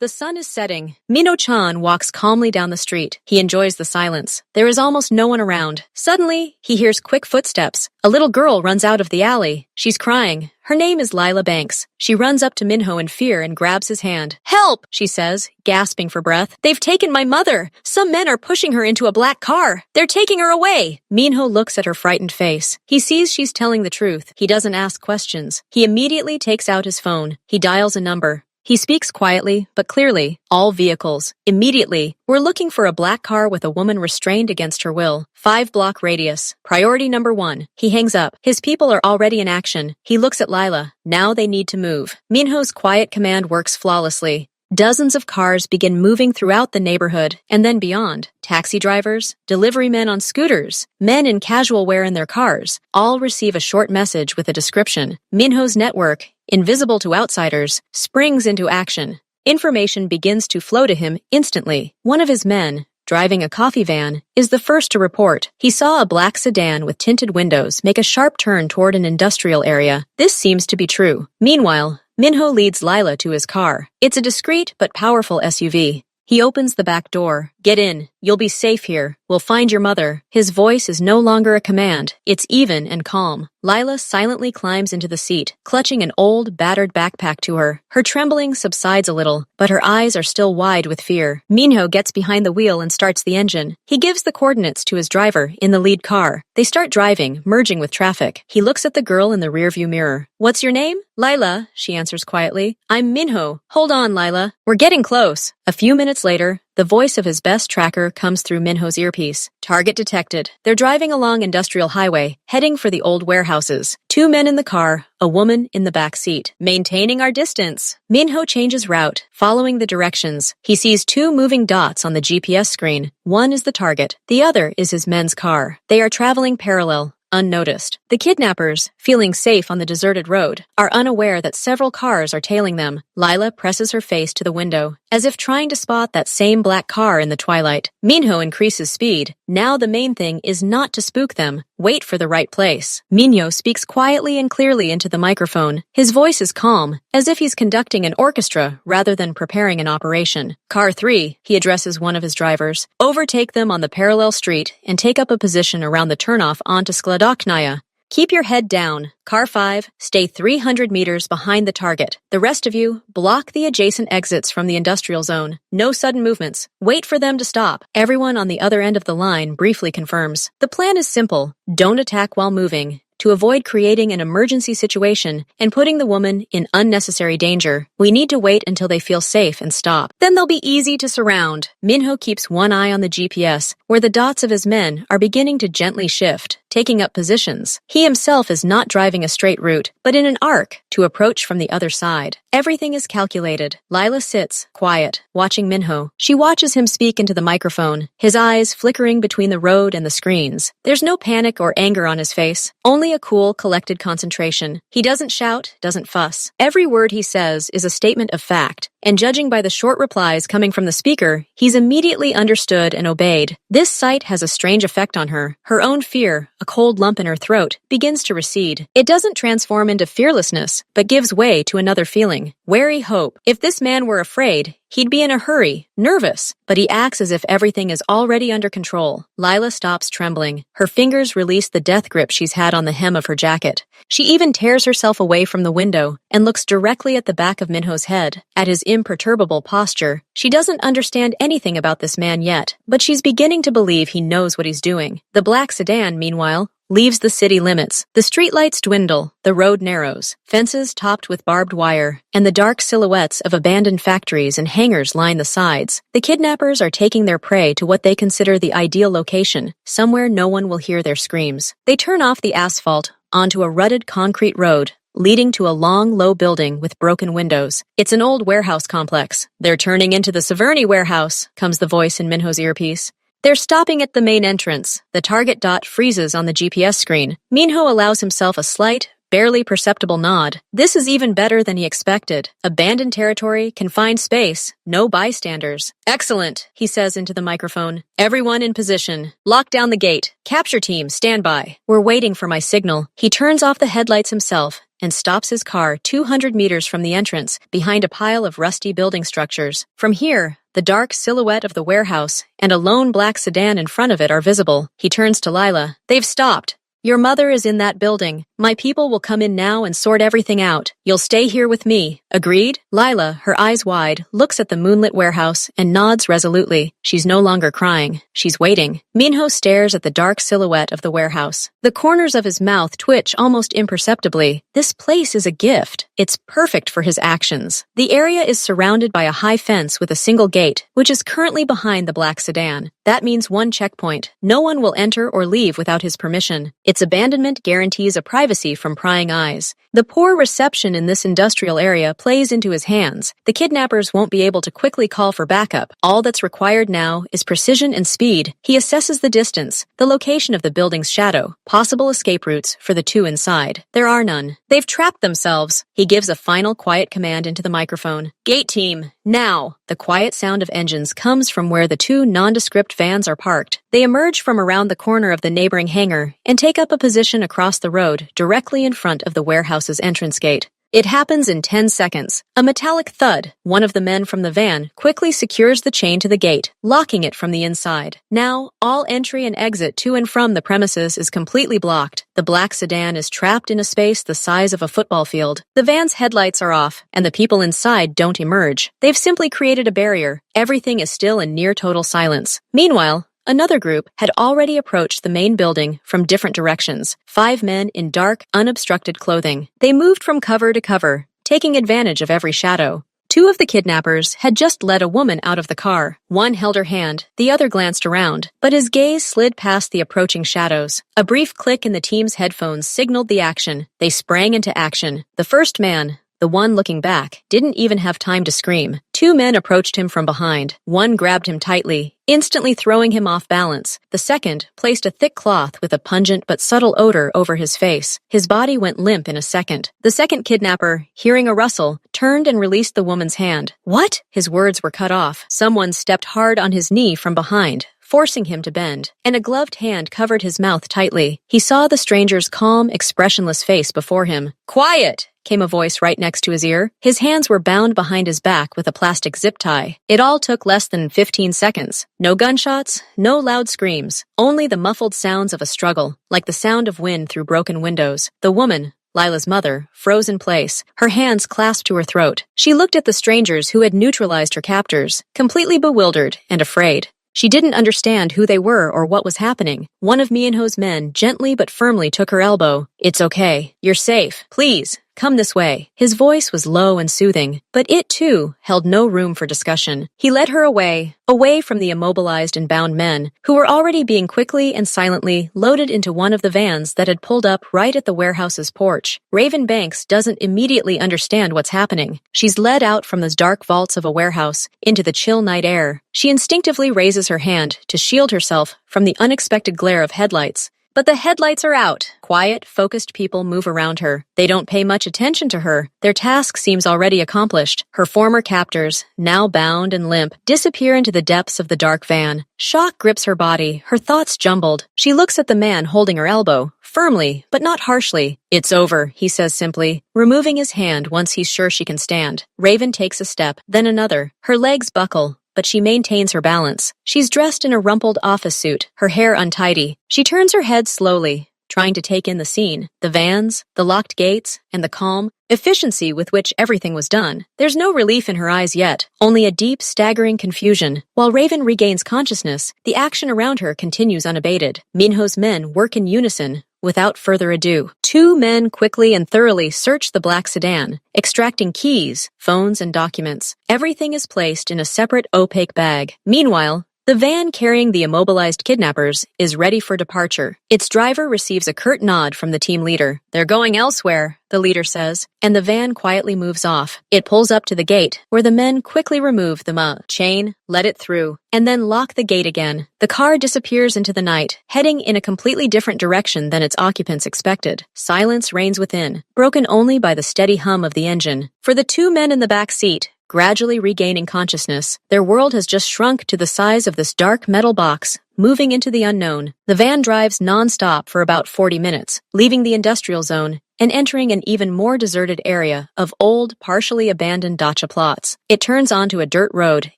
The sun is setting. Minho-chan walks calmly down the street. He enjoys the silence. There is almost no one around. Suddenly, he hears quick footsteps. A little girl runs out of the alley. She's crying. Her name is Lila Banks. She runs up to Minho in fear and grabs his hand. "Help!" she says, gasping for breath. "They've taken my mother. Some men are pushing her into a black car. They're taking her away." Minho looks at her frightened face. He sees she's telling the truth. He doesn't ask questions. He immediately takes out his phone. He dials a number. He speaks quietly, but clearly. All vehicles. Immediately. We're looking for a black car with a woman restrained against her will. 5-block radius. Priority number 1. He hangs up. His people are already in action. He looks at Lila. Now they need to move. Minho's quiet command works flawlessly. Dozens of cars begin moving throughout the neighborhood and then beyond. Taxi drivers, delivery men on scooters, men in casual wear in their cars, all receive a short message with a description. Minho's network, invisible to outsiders, springs into action. Information begins to flow to him instantly. One of his men, driving a coffee van, is the first to report. He saw a black sedan with tinted windows make a sharp turn toward an industrial area. This seems to be true. Meanwhile, Minho leads Lila to his car. It's a discreet but powerful SUV. He opens the back door. "Get in. You'll be safe here. We'll find your mother." His voice is no longer a command. It's even and calm. Lila silently climbs into the seat, clutching an old, battered backpack to her. Her trembling subsides a little, but her eyes are still wide with fear. Minho gets behind the wheel and starts the engine. He gives the coordinates to his driver in the lead car. They start driving, merging with traffic. He looks at the girl in the rearview mirror. "What's your name?" "Lila," she answers quietly. "I'm Minho." "Hold on, Lila. We're getting close." A few minutes later, the voice of his best tracker comes through Minho's earpiece. "Target detected." They're driving along Industrial Highway, heading for the old warehouses. 2 men in the car, a woman in the back seat. "Maintaining our distance." Minho changes route, following the directions. He sees 2 moving dots on the GPS screen. One is the target. The other is his men's car. They are traveling parallel, unnoticed. The kidnappers, feeling safe on the deserted road, are unaware that several cars are tailing them. Lila presses her face to the window, as if trying to spot that same black car in the twilight. Minho increases speed. Now the main thing is not to spook them. Wait for the right place. Minho speaks quietly and clearly into the microphone. His voice is calm, as if he's conducting an orchestra rather than preparing an operation. "Car 3, he addresses one of his drivers. "Overtake them on the parallel street and take up a position around the turnoff onto Skladoknaya. Keep your head down. Car 5, stay 300 meters behind the target. The rest of you, block the adjacent exits from the industrial zone. No sudden movements. Wait for them to stop." Everyone on the other end of the line briefly confirms. The plan is simple. Don't attack while moving, to avoid creating an emergency situation and putting the woman in unnecessary danger. We need to wait until they feel safe and stop. Then they'll be easy to surround. Minho keeps one eye on the GPS, where the dots of his men are beginning to gently shift, taking up positions. He himself is not driving a straight route, but in an arc, to approach from the other side. Everything is calculated. Lila sits, quiet, watching Minho. She watches him speak into the microphone, his eyes flickering between the road and the screens. There's no panic or anger on his face, only a cool, collected concentration. He doesn't shout, doesn't fuss. Every word he says is a statement of fact, and judging by the short replies coming from the speaker, he's immediately understood and obeyed. This sight has a strange effect on her. Her own fear, a cold lump in her throat, begins to recede. It doesn't transform into fearlessness, but gives way to another feeling, wary hope. If this man were afraid, he'd be in a hurry, nervous, but he acts as if everything is already under control. Lila stops trembling. Her fingers release the death grip she's had on the hem of her jacket. She even tears herself away from the window and looks directly at the back of Minho's head, at his imperturbable posture. She doesn't understand anything about this man yet, but she's beginning to believe he knows what he's doing. The black sedan, meanwhile, leaves the city limits. The streetlights dwindle, the road narrows, fences topped with barbed wire, and the dark silhouettes of abandoned factories and hangars line the sides. The kidnappers are taking their prey to what they consider the ideal location, somewhere no one will hear their screams. They turn off the asphalt onto a rutted concrete road, leading to a long, low building with broken windows. It's an old warehouse complex. "They're turning into the Severny warehouse," comes the voice in Minho's earpiece. They're stopping at the main entrance. The target dot freezes on the GPS screen. Minho allows himself a slight, barely perceptible nod. This is even better than he expected. Abandoned territory, confined space, no bystanders. "Excellent," he says into the microphone. "Everyone in position. Lock down the gate. Capture team, stand by. We're waiting for my signal." He turns off the headlights himself, and stops his car 200 meters from the entrance, behind a pile of rusty building structures. From here, the dark silhouette of the warehouse and a lone black sedan in front of it are visible. He turns to Lila. They've stopped. Your mother is in that building. My people will come in now and sort everything out. You'll stay here with me. Agreed? Lila, her eyes wide, looks at the moonlit warehouse and nods resolutely. She's no longer crying. She's waiting. Minho stares at the dark silhouette of the warehouse. The corners of his mouth twitch almost imperceptibly. This place is a gift. It's perfect for his actions. The area is surrounded by a high fence with a single gate, which is currently behind the black sedan. That means one checkpoint. No one will enter or leave without his permission. Its abandonment guarantees a privacy from prying eyes. The poor reception in this industrial area plays into his hands. The kidnappers won't be able to quickly call for backup. All that's required now is precision and speed. He assesses the distance, the location of the building's shadow, possible escape routes for the two inside. There are none. They've trapped themselves. He gives a final quiet command into the microphone. Gate team, now! The quiet sound of engines comes from where the two nondescript vans are parked. They emerge from around the corner of the neighboring hangar and take up a position across the road directly in front of the warehouse's entrance gate. It happens in 10 seconds. A metallic thud. One of the men from the van quickly secures the chain to the gate, locking it from the inside. Now, all entry and exit to and from the premises is completely blocked. The black sedan is trapped in a space the size of a football field. The van's headlights are off, and the people inside don't emerge. They've simply created a barrier. Everything is still in near total silence. Meanwhile, another group had already approached the main building from different directions. 5 men in dark, unobstructed clothing. They moved from cover to cover, taking advantage of every shadow. 2 of the kidnappers had just led a woman out of the car. One held her hand, the other glanced around, but his gaze slid past the approaching shadows. A brief click in the team's headphones signaled the action. They sprang into action. The first man, the one looking back, didn't even have time to scream. 2 men approached him from behind. One grabbed him tightly, instantly throwing him off balance. The second placed a thick cloth with a pungent but subtle odor over his face. His body went limp in a second. The second kidnapper, hearing a rustle, turned and released the woman's hand. What? His words were cut off. Someone stepped hard on his knee from behind, forcing him to bend, and a gloved hand covered his mouth tightly. He saw the stranger's calm, expressionless face before him. "Quiet!" came a voice right next to his ear. His hands were bound behind his back with a plastic zip tie. It all took less than 15 seconds. No gunshots, no loud screams, only the muffled sounds of a struggle, like the sound of wind through broken windows. The woman, Lila's mother, froze in place, her hands clasped to her throat. She looked at the strangers who had neutralized her captors, completely bewildered and afraid. She didn't understand who they were or what was happening. One of Minho's men gently but firmly took her elbow. "It's okay. You're safe. Please, come this way." His voice was low and soothing, but it, too, held no room for discussion. He led her away from the immobilized and bound men, who were already being quickly and silently loaded into one of the vans that had pulled up right at the warehouse's porch. Raven Banks doesn't immediately understand what's happening. She's led out from the dark vaults of a warehouse into the chill night air. She instinctively raises her hand to shield herself from the unexpected glare of headlights. But the headlights are out. Quiet, focused people move around her. They don't pay much attention to her. Their task seems already accomplished. Her former captors, now bound and limp, disappear into the depths of the dark van. Shock grips her body, her thoughts jumbled. She looks at the man holding her elbow, firmly, but not harshly. "It's over," he says simply, removing his hand once he's sure she can stand. Raven takes a step, then another. Her legs buckle, but she maintains her balance. She's dressed in a rumpled office suit, her hair untidy. She turns her head slowly, trying to take in the scene, the vans, the locked gates, and the calm efficiency with which everything was done. There's no relief in her eyes yet, only a deep, staggering confusion. While Raven regains consciousness, the action around her continues unabated. Minho's men work in unison. Without further ado, 2 men quickly and thoroughly search the black sedan, extracting keys, phones, and documents. Everything is placed in a separate opaque bag. Meanwhile, the van carrying the immobilized kidnappers is ready for departure. Its driver receives a curt nod from the team leader. "They're going elsewhere," the leader says, and the van quietly moves off. It pulls up to the gate, where the men quickly remove the chain, let it through, and then lock the gate again. The car disappears into the night, heading in a completely different direction than its occupants expected. Silence reigns within, broken only by the steady hum of the engine. For the 2 men in the back seat, gradually regaining consciousness, their world has just shrunk to the size of this dark metal box, moving into the unknown. The van drives non-stop for about 40 minutes, leaving the industrial zone and entering an even more deserted area of old, partially abandoned dacha plots. It turns onto a dirt road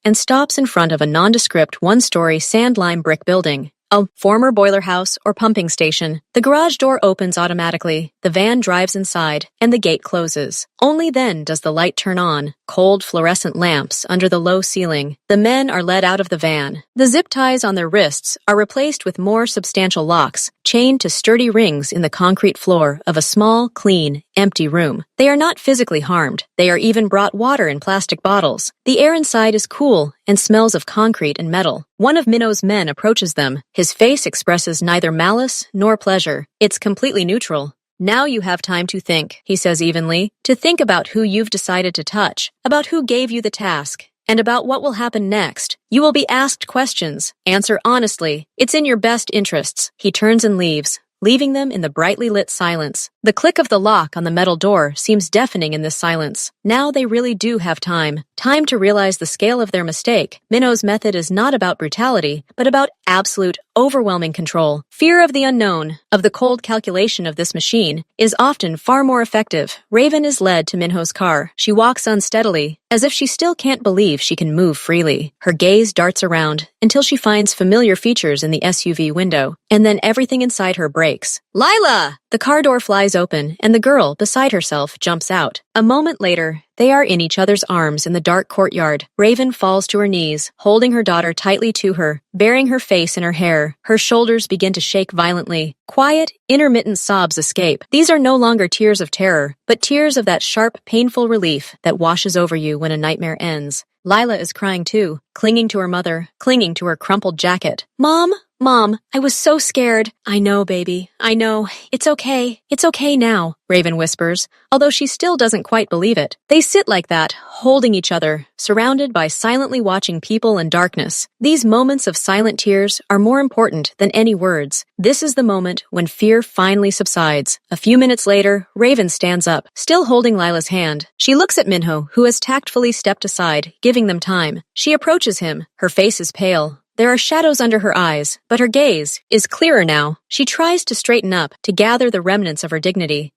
and stops in front of a nondescript one-story sand-lime brick building. A former boiler house or pumping station. The garage door opens automatically, the van drives inside, and the gate closes. Only then does the light turn on, cold fluorescent lamps under the low ceiling. The men are led out of the van. The zip ties on their wrists are replaced with more substantial locks, chained to sturdy rings in the concrete floor of a small, clean, empty room. They are not physically harmed. They are even brought water in plastic bottles. The air inside is cool and smells of concrete and metal. One of Minho's men approaches them. His face expresses neither malice nor pleasure. It's completely neutral. Now you have time to think, he says evenly, to think about who you've decided to touch, about who gave you the task, and about what will happen next. You will be asked questions. Answer honestly. It's in your best interests. He turns and leaves, leaving them in the brightly lit silence. The click of the lock on the metal door seems deafening in this silence. Now they really do have time. Time to realize the scale of their mistake. Minho's method is not about brutality, but about absolute, overwhelming control. Fear of the unknown, of the cold calculation of this machine, is often far more effective. Raven is led to Minho's car. She walks unsteadily, as if she still can't believe she can move freely. Her gaze darts around until she finds familiar features in the SUV window, and then everything inside her breaks. Lila! The car door flies open, and the girl, beside herself, jumps out. A moment later, they are in each other's arms in the dark courtyard. Raven falls to her knees, holding her daughter tightly to her, burying her face in her hair. Her shoulders begin to shake violently. Quiet, intermittent sobs escape. These are no longer tears of terror, but tears of that sharp, painful relief that washes over you when a nightmare ends. Lila is crying too, clinging to her mother, clinging to her crumpled jacket. Mom, I was so scared. I know, baby. I know. It's okay. It's okay now, Raven whispers, although she still doesn't quite believe it. They sit like that, holding each other, surrounded by silently watching people and darkness. These moments of silent tears are more important than any words. This is the moment when fear finally subsides. A few minutes later, Raven stands up, still holding Lila's hand. She looks at Minho, who has tactfully stepped aside, giving them time. She approaches him. Her face is pale. There are shadows under her eyes, but her gaze is clearer now. She tries to straighten up, to gather the remnants of her dignity.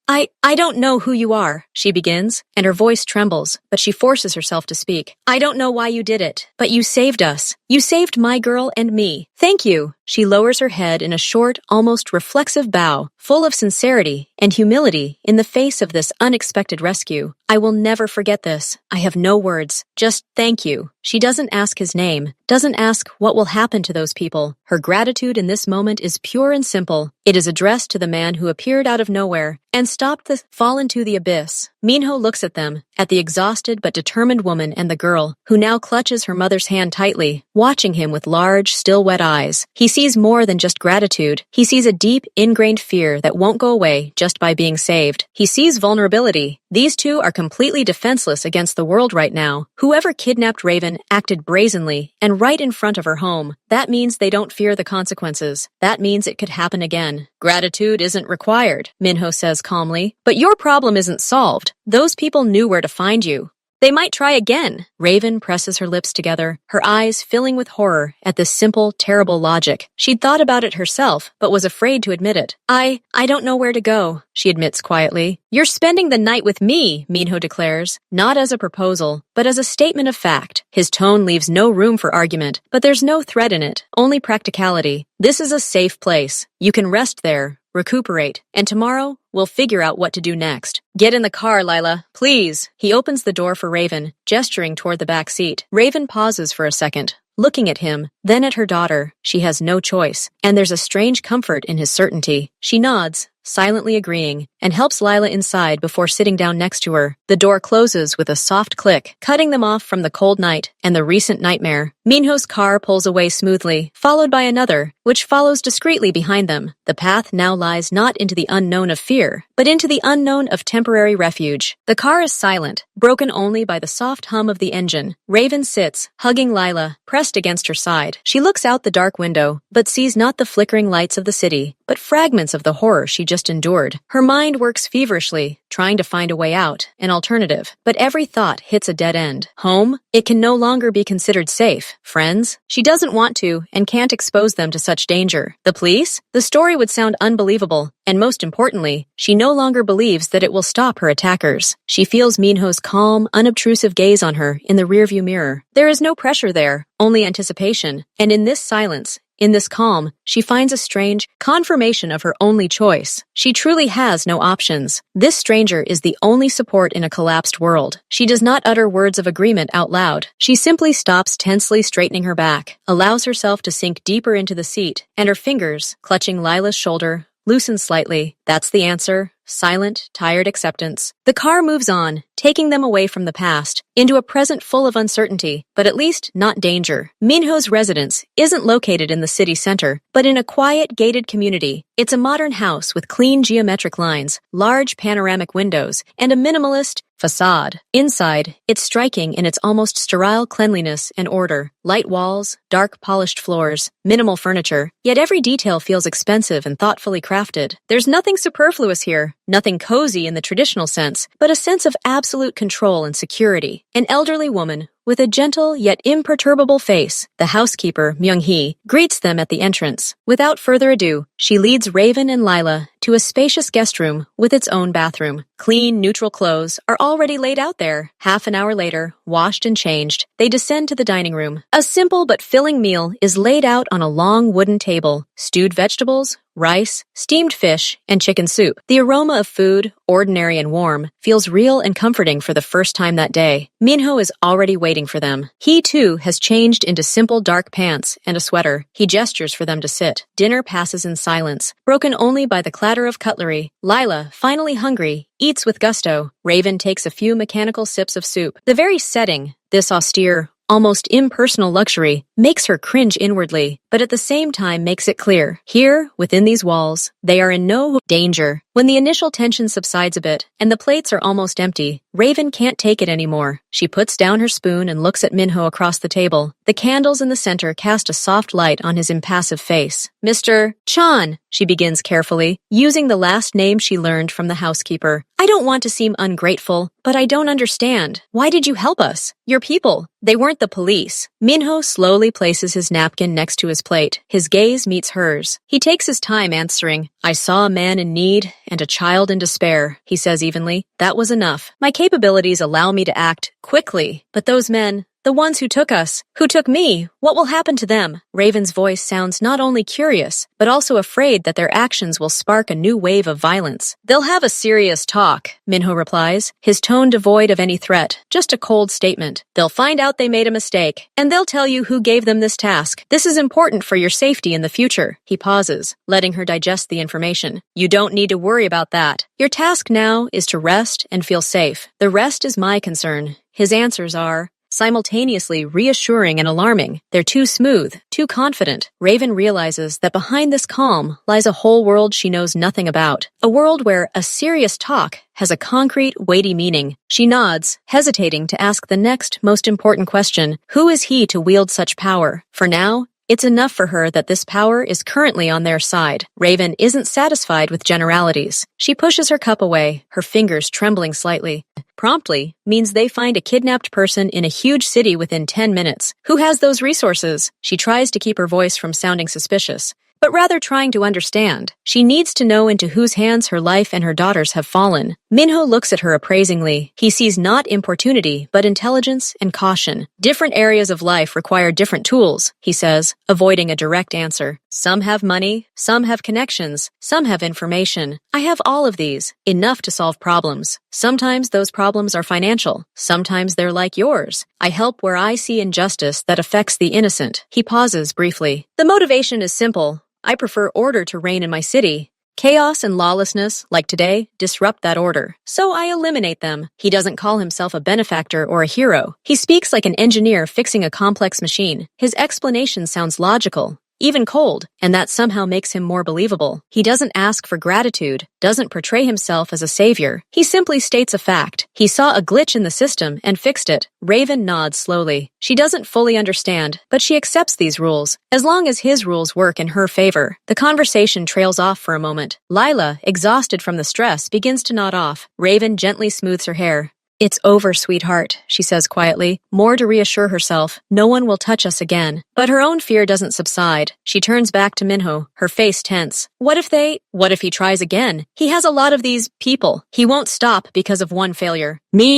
I don't know who you are, she begins, and her voice trembles, but she forces herself to speak. I don't know why you did it, but you saved us. You saved my girl and me. Thank you. She lowers her head in a short, almost reflexive bow, full of sincerity and humility in the face of this unexpected rescue. I will never forget this. I have no words. Just thank you. She doesn't ask his name, doesn't ask what will happen to those people. Her gratitude in this moment is pure and simple. It is addressed to the man who appeared out of nowhere and stopped the fall into the abyss. Minho looks at them, at the exhausted but determined woman and the girl, who now clutches her mother's hand tightly, watching him with large, still wet eyes. He sees more than just gratitude. He sees a deep, ingrained fear that won't go away just by being saved. He sees vulnerability. These two are completely defenseless against the world right now. Whoever kidnapped Raven acted brazenly and right in front of her home. That means they don't fear the consequences. That means it could happen again. Gratitude isn't required, Minho says calmly, but your problem isn't solved. Those people knew where to find you. They might try again. Raven presses her lips together, her eyes filling with horror at this simple, terrible logic. She'd thought about it herself, but was afraid to admit it. I don't know where to go, she admits quietly. You're spending the night with me, Minho declares, not as a proposal, but as a statement of fact. His tone leaves no room for argument, but there's no threat in it, only practicality. This is a safe place. You can rest there, recuperate, and tomorrow we'll figure out what to do next. Get in the car, Lila, please. He opens the door for Raven, gesturing toward the back seat. Raven pauses for a second, looking at him, then at her daughter. She has no choice, and there's a strange comfort in his certainty. She nods, silently agreeing, and helps Lila inside before sitting down next to her. The door closes with a soft click, cutting them off from the cold night and the recent nightmare. Minho's car pulls away smoothly, followed by another, which follows discreetly behind them. The path now lies not into the unknown of fear, but into the unknown of temporary refuge. The car is silent, broken only by the soft hum of the engine. Raven sits, hugging Lila, pressed against her side. She looks out the dark window, but sees not the flickering lights of the city, but fragments of the horror she just endured. Her mind works feverishly, trying to find a way out, an alternative. But every thought hits a dead end. Home? It can no longer be considered safe. Friends? She doesn't want to and can't expose them to such danger. The police? The story would sound unbelievable. And most importantly, she no longer believes that it will stop her attackers. She feels Minho's calm, unobtrusive gaze on her in the rearview mirror. There is no pressure there, only anticipation. And in this silence, in this calm, she finds a strange confirmation of her only choice. She truly has no options. This stranger is the only support in a collapsed world. She does not utter words of agreement out loud. She simply stops tensely straightening her back, allows herself to sink deeper into the seat, and her fingers, clutching Lila's shoulder, loosen slightly. That's the answer. Silent, tired acceptance. The car moves on, taking them away from the past, into a present full of uncertainty, but at least not danger. Minho's residence isn't located in the city center, but in a quiet, gated community. It's a modern house with clean geometric lines, large panoramic windows, and a minimalist facade. Inside, it's striking in its almost sterile cleanliness and order. Light walls, dark polished floors, minimal furniture, yet every detail feels expensive and thoughtfully crafted. There's nothing superfluous here, nothing cozy in the traditional sense, but a sense of absolute control and security. An elderly woman, with a gentle yet imperturbable face, the housekeeper, Myung-hee, greets them at the entrance. Without further ado, she leads Raven and Lila to a spacious guest room with its own bathroom. Clean, neutral clothes are already laid out there. Half an hour later, washed and changed, they descend to the dining room. A simple but filling meal is laid out on a long wooden table. Stewed vegetables, rice, steamed fish, and chicken soup. The aroma of food, ordinary and warm, feels real and comforting for the first time that day. Minho is already waiting for them. He, too, has changed into simple dark pants and a sweater. He gestures for them to sit. Dinner passes in silence, broken only by the clatter of cutlery. Lila, finally hungry, eats with gusto. Raven takes a few mechanical sips of soup. The very setting, this austere, almost impersonal luxury, makes her cringe inwardly, but at the same time makes it clear. Here, within these walls, they are in no danger. When the initial tension subsides a bit, and the plates are almost empty, Raven can't take it anymore. She puts down her spoon and looks at Minho across the table. The candles in the center cast a soft light on his impassive face. Mr. Chan, she begins carefully, using the last name she learned from the housekeeper. I don't want to seem ungrateful, but I don't understand. Why did you help us? Your people. They weren't the police. Minho slowly places his napkin next to his plate. His gaze meets hers. He takes his time answering. I saw a man in need and a child in despair, he says evenly. That was enough. My capabilities allow me to act quickly, but those men, the ones who took us, who took me, what will happen to them? Raven's voice sounds not only curious, but also afraid that their actions will spark a new wave of violence. They'll have a serious talk, Minho replies, his tone devoid of any threat, just a cold statement. They'll find out they made a mistake, and they'll tell you who gave them this task. This is important for your safety in the future. He pauses, letting her digest the information. You don't need to worry about that. Your task now is to rest and feel safe. The rest is my concern. His answers are simultaneously reassuring and alarming. They're too smooth, too confident. Raven realizes that behind this calm lies a whole world she knows nothing about. A world where a serious talk has a concrete, weighty meaning. She nods, hesitating to ask the next most important question. Who is he to wield such power? For now, it's enough for her that this power is currently on their side. Raven isn't satisfied with generalities. She pushes her cup away, her fingers trembling slightly. Promptly means they find a kidnapped person in a huge city within 10 minutes. Who has those resources? She tries to keep her voice from sounding suspicious, but rather trying to understand. She needs to know into whose hands her life and her daughters have fallen. Minho looks at her appraisingly. He sees not importunity, but intelligence and caution. Different areas of life require different tools, he says, avoiding a direct answer. Some have money, some have connections, some have information. I have all of these, enough to solve problems. Sometimes those problems are financial. Sometimes they're like yours. I help where I see injustice that affects the innocent. He pauses briefly. The motivation is simple. I prefer order to reign in my city. Chaos and lawlessness, like today, disrupt that order. So I eliminate them. He doesn't call himself a benefactor or a hero. He speaks like an engineer fixing a complex machine. His explanation sounds logical, even cold, and that somehow makes him more believable. He doesn't ask for gratitude, doesn't portray himself as a savior. He simply states a fact. He saw a glitch in the system and fixed it. Raven nods slowly. She doesn't fully understand, but she accepts these rules, as long as his rules work in her favor. The conversation trails off for a moment. Lila, exhausted from the stress, begins to nod off. Raven gently smooths her hair. "It's over, sweetheart," she says quietly, more to reassure herself. No one will touch us again. But her own fear doesn't subside. She turns back to Minho, her face tense. What if he tries again? He has a lot of these people. He won't stop because of one failure. Minho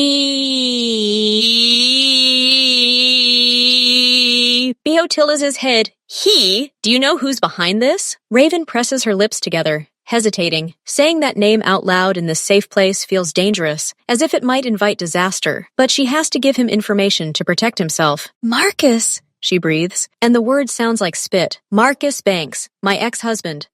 tilts his head. He? Do you know who's behind this? Raven presses her lips together, hesitating. Saying that name out loud in this safe place feels dangerous, as if it might invite disaster. But she has to give him information to protect himself. "Marcus," she breathes, and the word sounds like spit. "Marcus Banks, my ex-husband.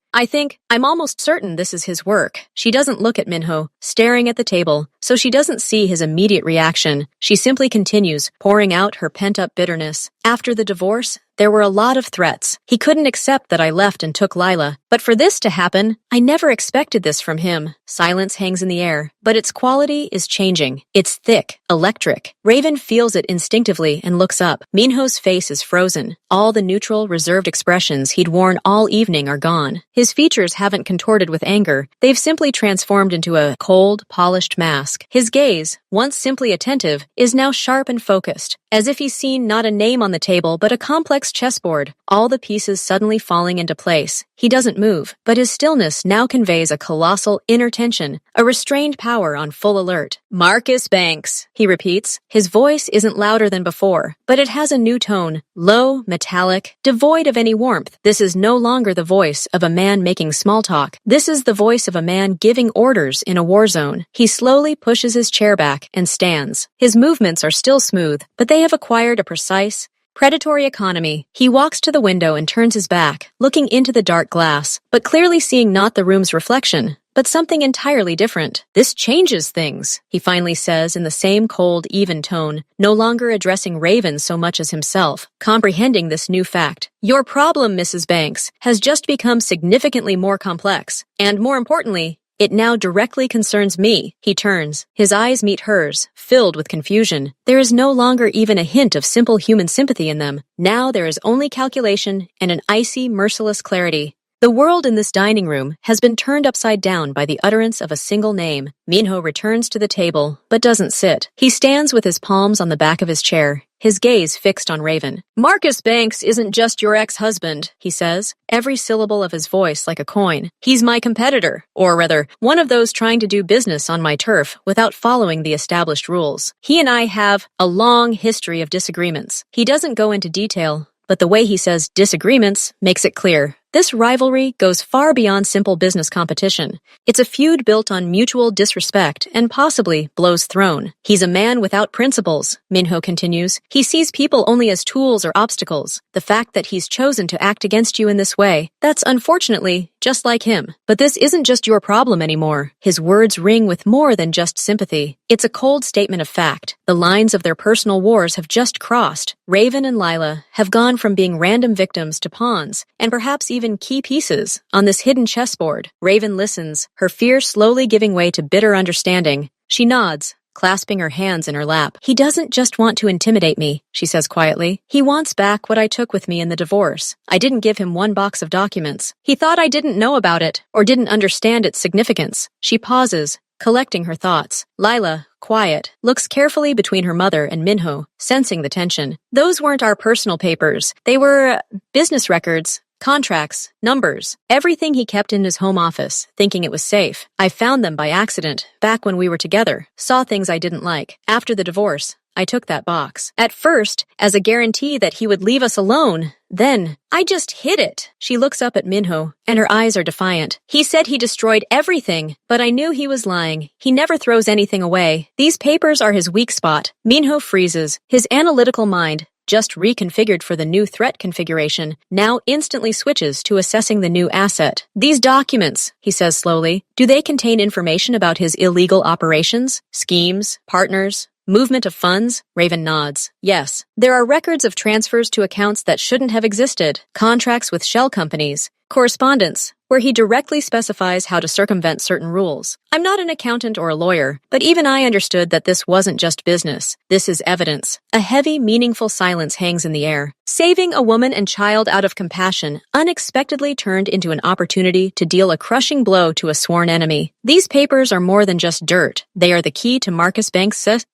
I'm almost certain this is his work." She doesn't look at Minho, staring at the table, so she doesn't see his immediate reaction. She simply continues, pouring out her pent-up bitterness. "After the divorce, there were a lot of threats. He couldn't accept that I left and took Lila. But for this to happen, I never expected this from him." Silence hangs in the air, but its quality is changing. It's thick, electric. Raven feels it instinctively and looks up. Minho's face is frozen. All the neutral, reserved expressions he'd worn all evening are gone. His features haven't contorted with anger. They've simply transformed into a cold, polished mask. His gaze, once simply attentive, is now sharp and focused, as if he's seen not a name on the table but a complex chessboard, all the pieces suddenly falling into place. He doesn't move, but his stillness now conveys a colossal inner tension, a restrained power on full alert. "Marcus Banks," he repeats. His voice isn't louder than before, but it has a new tone, low, metallic, devoid of any warmth. This is no longer the voice of a man making small talk. This is the voice of a man giving orders in a war zone. He slowly pushes his chair back and stands. His movements are still smooth, but they have acquired a precise, predatory economy. He walks to the window and turns his back, looking into the dark glass, but clearly seeing not the room's reflection, but something entirely different. "This changes things," he finally says in the same cold, even tone, no longer addressing Raven so much as himself, comprehending this new fact. "Your problem, Mrs. Banks, has just become significantly more complex, and more importantly, it now directly concerns me." He turns. His eyes meet hers, filled with confusion. There is no longer even a hint of simple human sympathy in them. Now there is only calculation and an icy, merciless clarity. The world in this dining room has been turned upside down by the utterance of a single name. Minho returns to the table, but doesn't sit. He stands with his palms on the back of his chair, his gaze fixed on Raven. "Marcus Banks isn't just your ex-husband," he says, every syllable of his voice like a coin. "He's my competitor, or rather, one of those trying to do business on my turf without following the established rules. He and I have a long history of disagreements." He doesn't go into detail, but the way he says disagreements makes it clear. This rivalry goes far beyond simple business competition. It's a feud built on mutual disrespect and possibly blows throne. "He's a man without principles," Minho continues. "He sees people only as tools or obstacles. The fact that he's chosen to act against you in this way, that's unfortunately just like him. But this isn't just your problem anymore." His words ring with more than just sympathy. It's a cold statement of fact. The lines of their personal wars have just crossed. Raven and Lila have gone from being random victims to pawns, and perhaps even key pieces, on this hidden chessboard. Raven listens, her fear slowly giving way to bitter understanding. She nods, clasping her hands in her lap. "He doesn't just want to intimidate me," she says quietly. "He wants back what I took with me in the divorce. I didn't give him one box of documents. He thought I didn't know about it, or didn't understand its significance." She pauses, collecting her thoughts. Lila, quiet, looks carefully between her mother and Minho, sensing the tension. "Those weren't our personal papers. They were business records. Contracts, numbers, everything he kept in his home office, thinking it was safe. I found them by accident, back when we were together, saw things I didn't like. After the divorce, I took that box. At first, as a guarantee that he would leave us alone. Then, I just hid it." She looks up at Minho, and her eyes are defiant. "He said he destroyed everything, but I knew he was lying. He never throws anything away. These papers are his weak spot." Minho freezes, his analytical mind, just reconfigured for the new threat configuration, now instantly switches to assessing the new asset. "These documents," he says slowly, "do they contain information about his illegal operations, schemes, partners, Movement of funds? Raven nods. Yes. There are records of transfers to accounts that shouldn't have existed, contracts with shell companies, correspondence, where he directly specifies how to circumvent certain rules. I'm not an accountant or a lawyer, but even I understood that this wasn't just business. This is evidence. A heavy, meaningful silence hangs in the air. Saving a woman and child out of compassion unexpectedly turned into an opportunity to deal a crushing blow to a sworn enemy. These papers are more than just dirt. They are the key to Marcus Banks's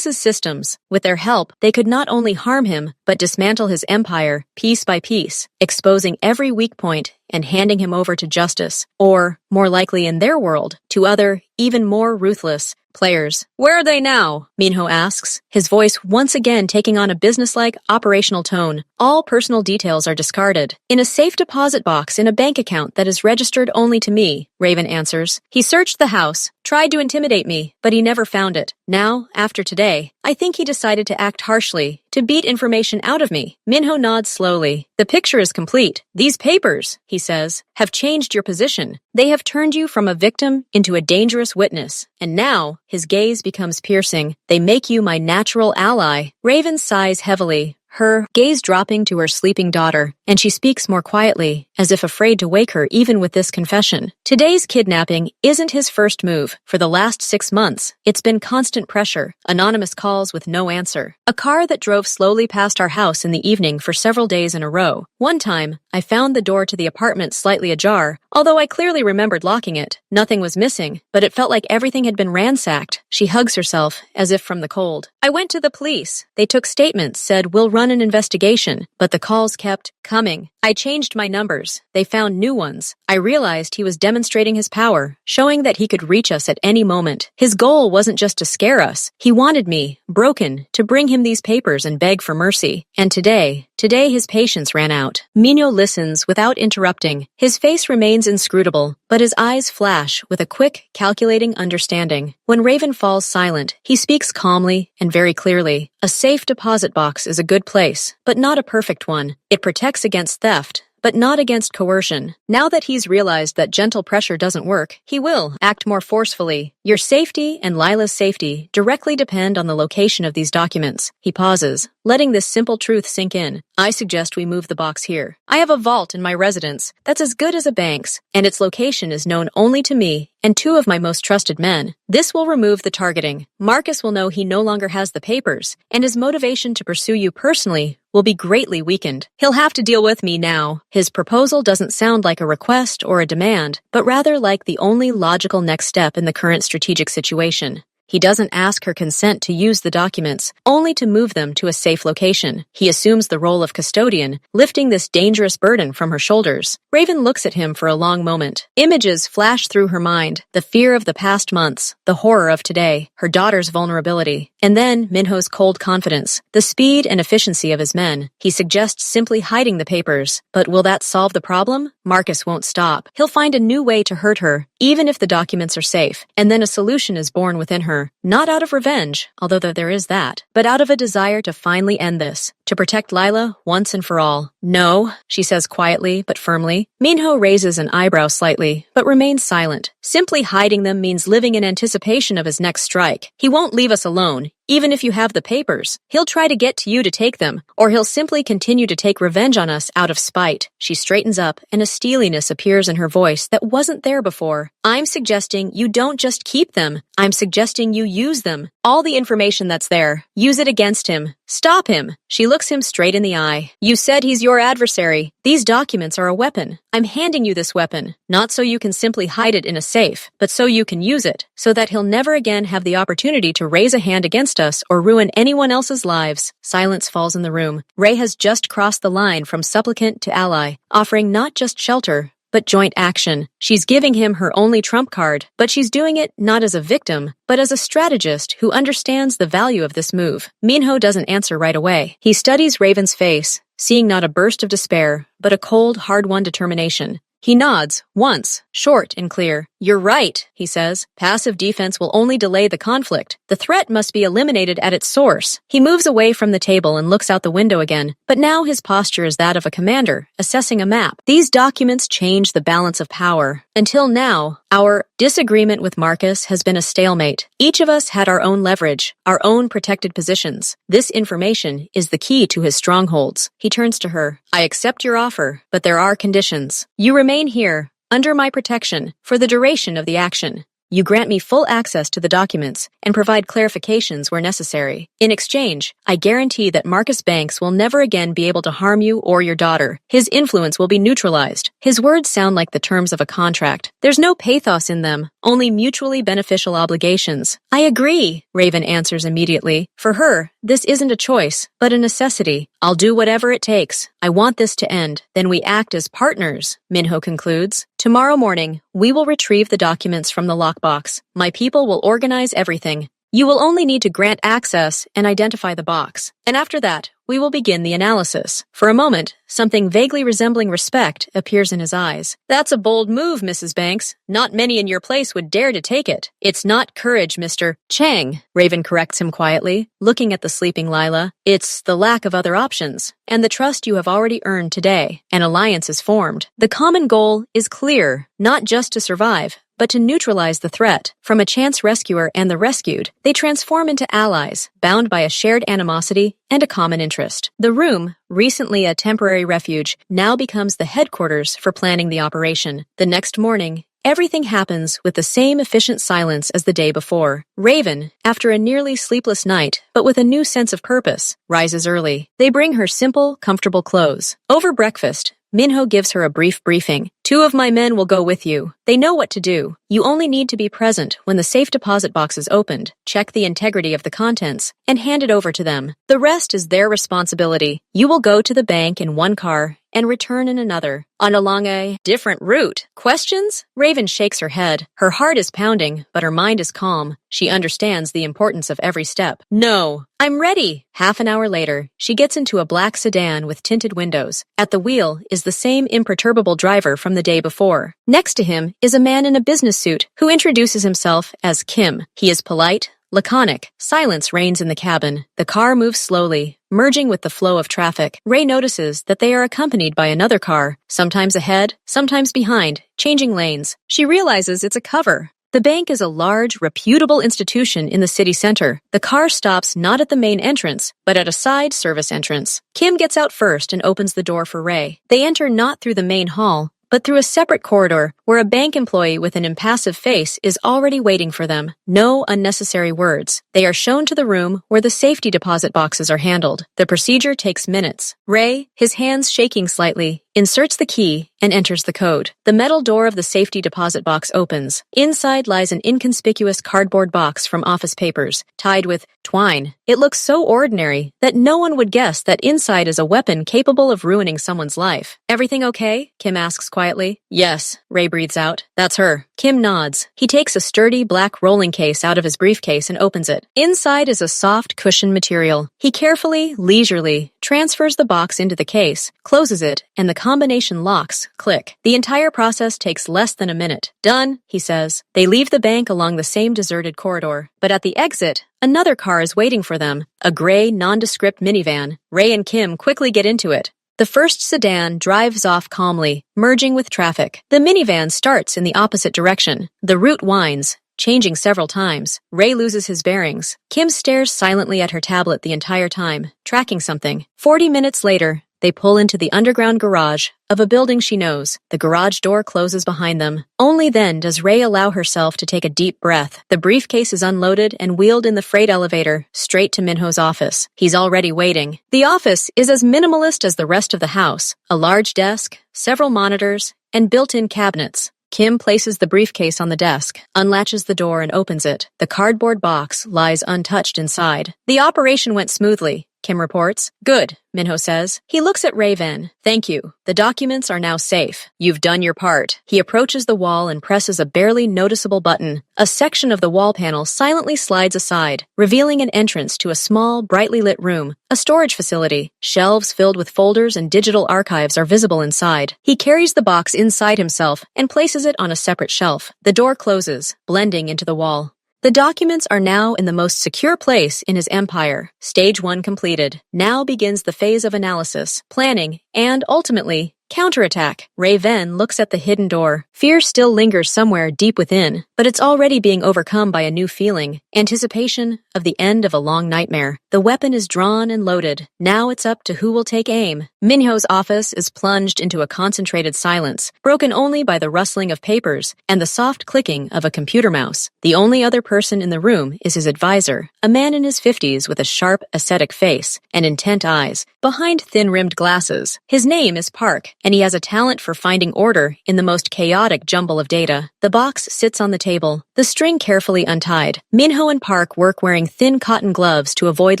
systems. With their help, they could not only harm him, but dismantle his empire piece by piece, exposing every weak point and handing him over to justice, or, more likely in their world, to other, even more ruthless players. Where are they now? Minho asks, his voice once again taking on a businesslike, operational tone. All personal details are discarded. In a safe deposit box in a bank account that is registered only to me, Raven answers. He searched the house, tried to intimidate me, but he never found it. Now, after today, I think he decided to act harshly, to beat information out of me. Minho nods slowly. The picture is complete. These papers, he says, have changed your position. They have turned you from a victim into a dangerous witness. And now, his gaze becomes piercing. They make you my natural ally. Raven sighs heavily, her gaze dropping to her sleeping daughter, and she speaks more quietly, as if afraid to wake her even with this confession. Today's kidnapping isn't his first move. For the last 6 months, it's been constant pressure, anonymous calls with no answer. A car that drove slowly past our house in the evening for several days in a row. One time, I found the door to the apartment slightly ajar, although I clearly remembered locking it. Nothing was missing, but it felt like everything had been ransacked. She hugs herself, as if from the cold. I went to the police. They took statements, said we'll run an investigation, but the calls kept coming. I changed my numbers. They found new ones. I realized he was demonstrating his power, showing that he could reach us at any moment. His goal wasn't just to scare us. He wanted me, broken, to bring him these papers and beg for mercy. And today his patience ran out. Minho listens without interrupting. His face remains inscrutable, but his eyes flash with a quick, calculating understanding. When Raven falls silent, he speaks calmly and very clearly. A safe deposit box is a good place, but not a perfect one. It protects against theft, but not against coercion. Now that he's realized that gentle pressure doesn't work, he will act more forcefully. Your safety and Lila's safety directly depend on the location of these documents. He pauses, letting this simple truth sink in. I suggest we move the box here. I have a vault in my residence that's as good as a bank's, and its location is known only to me and 2 of my most trusted men. This will remove the targeting. Marcus will know he no longer has the papers, and his motivation to pursue you personally will be greatly weakened. He'll have to deal with me now. His proposal doesn't sound like a request or a demand, but rather like the only logical next step in the current strategic situation. He doesn't ask her consent to use the documents, only to move them to a safe location. He assumes the role of custodian, lifting this dangerous burden from her shoulders. Raven looks at him for a long moment. Images flash through her mind, the fear of the past months, the horror of today, her daughter's vulnerability, and then Minho's cold confidence, the speed and efficiency of his men. He suggests simply hiding the papers, but will that solve the problem? Marcus won't stop. He'll find a new way to hurt her, even if the documents are safe, and then a solution is born within her. Not out of revenge, although there is that, but out of a desire to finally end this, to protect Lila once and for all. No, she says quietly but firmly. Minho raises an eyebrow slightly, but remains silent. Simply hiding them means living in anticipation of his next strike. He won't leave us alone. Even if you have the papers, he'll try to get to you to take them, or he'll simply continue to take revenge on us out of spite. She straightens up, and a steeliness appears in her voice that wasn't there before. I'm suggesting you don't just keep them. I'm suggesting you use them. All the information that's there. Use it against him. Stop him. She looks him straight in the eye. You said he's your adversary. These documents are a weapon. I'm handing you this weapon, not so you can simply hide it in a safe, but so you can use it, so that he'll never again have the opportunity to raise a hand against us or ruin anyone else's lives. Silence falls in the room. Ray has just crossed the line from supplicant to ally, offering not just shelter, but joint action. She's giving him her only trump card, but she's doing it not as a victim, but as a strategist who understands the value of this move. Minho doesn't answer right away. He studies Raven's face, seeing not a burst of despair, but a cold, hard-won determination. He nods, once, short and clear. You're right, he says. Passive defense will only delay the conflict. The threat must be eliminated at its source. He moves away from the table and looks out the window again, but now his posture is that of a commander, assessing a map. These documents change the balance of power. Until now, our disagreement with Marcus has been a stalemate. Each of us had our own leverage, our own protected positions. This information is the key to his strongholds. He turns to her. I accept your offer, but there are conditions. You remain here, under my protection, for the duration of the action. You grant me full access to the documents and provide clarifications where necessary. In exchange, I guarantee that Marcus Banks will never again be able to harm you or your daughter. His influence will be neutralized. His words sound like the terms of a contract. There's no pathos in them, only mutually beneficial obligations. I agree, Raven answers immediately. For her, this isn't a choice, but a necessity. I'll do whatever it takes. I want this to end. Then we act as partners, Minho concludes. Tomorrow morning, we will retrieve the documents from the lockbox. My people will organize everything. You will only need to grant access and identify the box. And after that, we will begin the analysis. For a moment, something vaguely resembling respect appears in his eyes. That's a bold move, Mrs. Banks. Not many in your place would dare to take it. It's not courage, Mr. Chang, Raven corrects him quietly, looking at the sleeping Lila. It's the lack of other options, and the trust you have already earned today. An alliance is formed. The common goal is clear, not just to survive, but to neutralize the threat. From a chance rescuer and the rescued, they transform into allies, bound by a shared animosity and a common interest. The room, recently a temporary refuge, now becomes the headquarters for planning the operation. The next morning, everything happens with the same efficient silence as the day before. Raven, after a nearly sleepless night, but with a new sense of purpose, rises early. They bring her simple, comfortable clothes. Over breakfast, Minho gives her a brief briefing. 2 of my men will go with you. They know what to do. You only need to be present when the safe deposit box is opened, check the integrity of the contents, and hand it over to them. The rest is their responsibility. You will go to the bank in one car and return in another, along a different route. Questions? Raven shakes her head. Her heart is pounding, but her mind is calm. She understands the importance of every step. No, I'm ready. Half an hour later, she gets into a black sedan with tinted windows. At the wheel is the same imperturbable driver from the day before. Next to him is a man in a business suit who introduces himself as Kim. He is polite, laconic. Silence reigns in the cabin. The car moves slowly, merging with the flow of traffic. Ray notices that they are accompanied by another car, sometimes ahead, sometimes behind, changing lanes. She realizes it's a cover. The bank is a large, reputable institution in the city center. The car stops not at the main entrance, but at a side service entrance. Kim gets out first and opens the door for Ray. They enter not through the main hall, but through a separate corridor where a bank employee with an impassive face is already waiting for them. No unnecessary words. They are shown to the room where the safety deposit boxes are handled. The procedure takes minutes. Ray, his hands shaking slightly, inserts the key and enters the code. The metal door of the safety deposit box opens. Inside lies an inconspicuous cardboard box from office papers, tied with twine. It looks so ordinary that no one would guess that inside is a weapon capable of ruining someone's life. Everything okay? Kim asks quietly. Yes, Ray breathes out. That's her. Kim nods. He takes a sturdy black rolling case out of his briefcase and opens it. Inside is a soft cushion material. He carefully, leisurely, transfers the box into the case, closes it, and the combination locks click. The entire process takes less than a minute. Done, he says. They leave the bank along the same deserted corridor. But at the exit, another car is waiting for them, a gray, nondescript minivan. Ray and Kim quickly get into it. The first sedan drives off calmly, merging with traffic. The minivan starts in the opposite direction. The route winds, changing several times. Ray loses his bearings. Kim stares silently at her tablet the entire time, tracking something. 40 minutes later, they pull into the underground garage of a building she knows. The garage door closes behind them. Only then does Ray allow herself to take a deep breath. The briefcase is unloaded and wheeled in the freight elevator straight to Minho's office. He's already waiting. The office is as minimalist as the rest of the house. A large desk, several monitors, and built-in cabinets. Kim places the briefcase on the desk, unlatches the door and opens it. The cardboard box lies untouched inside. The operation went smoothly. Kim reports. Good, Minho says. He looks at Raven. Thank you. The documents are now safe. You've done your part. He approaches the wall and presses a barely noticeable button. A section of the wall panel silently slides aside, revealing an entrance to a small, brightly lit room, a storage facility. Shelves filled with folders and digital archives are visible inside. He carries the box inside himself and places it on a separate shelf. The door closes, blending into the wall. The documents are now in the most secure place in his empire. Stage 1 completed. Now begins the phase of analysis, planning, and, ultimately, counterattack. Raven looks at the hidden door. Fear still lingers somewhere deep within, but it's already being overcome by a new feeling, anticipation of the end of a long nightmare. The weapon is drawn and loaded. Now it's up to who will take aim. Minho's office is plunged into a concentrated silence, broken only by the rustling of papers and the soft clicking of a computer mouse. The only other person in the room is his advisor, a man in his 50s with a sharp, ascetic face and intent eyes, behind thin-rimmed glasses. His name is Park, and he has a talent for finding order in the most chaotic jumble of data. The box sits on the table, the string carefully untied. Minho and Park work wearing thin cotton gloves to avoid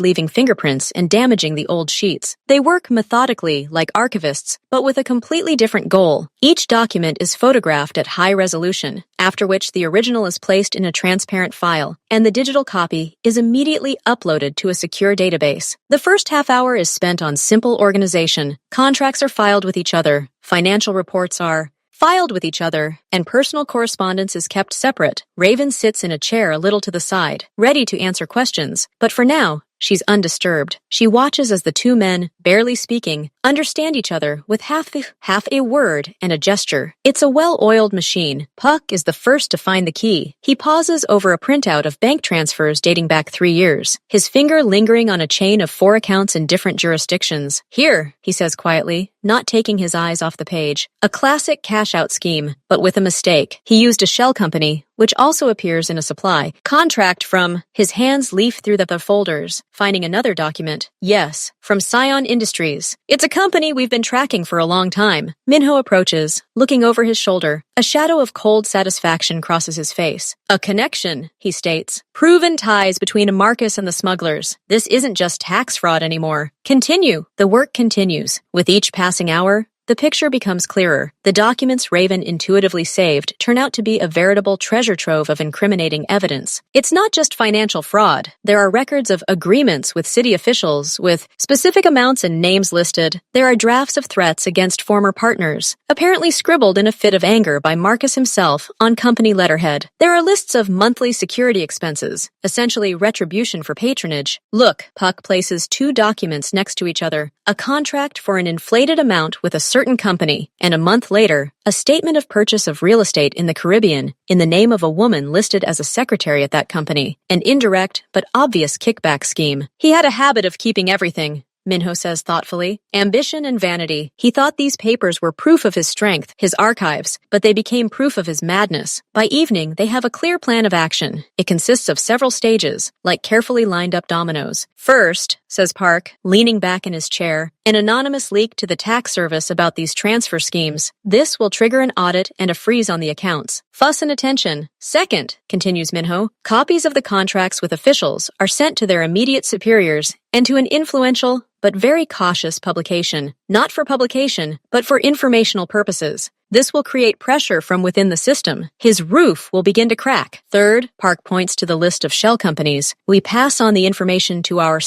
leaving fingerprints and damaging the old sheets. They work methodically like archivists, but with a completely different goal. Each document is photographed at high resolution, after which the original is placed in a transparent file, and the digital copy is immediately uploaded to a secure database. The first half hour is spent on simple organization. Contracts are filed with each other, financial reports are filed with each other, and personal correspondence is kept separate. Raven sits in a chair a little to the side, ready to answer questions, but for now, she's undisturbed. She watches as the two men, barely speaking, understand each other with half a word and a gesture. It's a well-oiled machine. Puck is the first to find the key. He pauses over a printout of bank transfers dating back 3 years, his finger lingering on a chain of 4 accounts in different jurisdictions. Here, he says quietly, not taking his eyes off the page. A classic cash-out scheme, but with a mistake. He used a shell company, which also appears in a supply contract from. His hands leaf through the folders, finding another document. Yes, from Scion Industries. It's a company we've been tracking for a long time. Minho approaches, looking over his shoulder. A shadow of cold satisfaction crosses his face. A connection, he states. Proven ties between Marcus and the smugglers. This isn't just tax fraud anymore. Continue. The work continues. With each passing hour, the picture becomes clearer. The documents Raven intuitively saved turn out to be a veritable treasure trove of incriminating evidence. It's not just financial fraud. There are records of agreements with city officials, with specific amounts and names listed. There are drafts of threats against former partners, apparently scribbled in a fit of anger by Marcus himself on company letterhead. There are lists of monthly security expenses, essentially retribution for patronage. Look, Puck places 2 documents next to each other. A contract for an inflated amount with a certain company, and a month later, a statement of purchase of real estate in the Caribbean in the name of a woman listed as a secretary at that company. An indirect but obvious kickback scheme. He had a habit of keeping everything, Minho says thoughtfully. Ambition and vanity. He thought these papers were proof of his strength, his archives, but they became proof of his madness. By evening, they have a clear plan of action. It consists of several stages, like carefully lined up dominoes. First, says Park, leaning back in his chair, an anonymous leak to the tax service about these transfer schemes. This will trigger an audit and a freeze on the accounts. Fuss and attention. Second, continues Minho, copies of the contracts with officials are sent to their immediate superiors and to an influential but very cautious publication. Not for publication, but for informational purposes. This will create pressure from within the system. His roof will begin to crack. Third, Park points to the list of shell companies. We pass on the information to our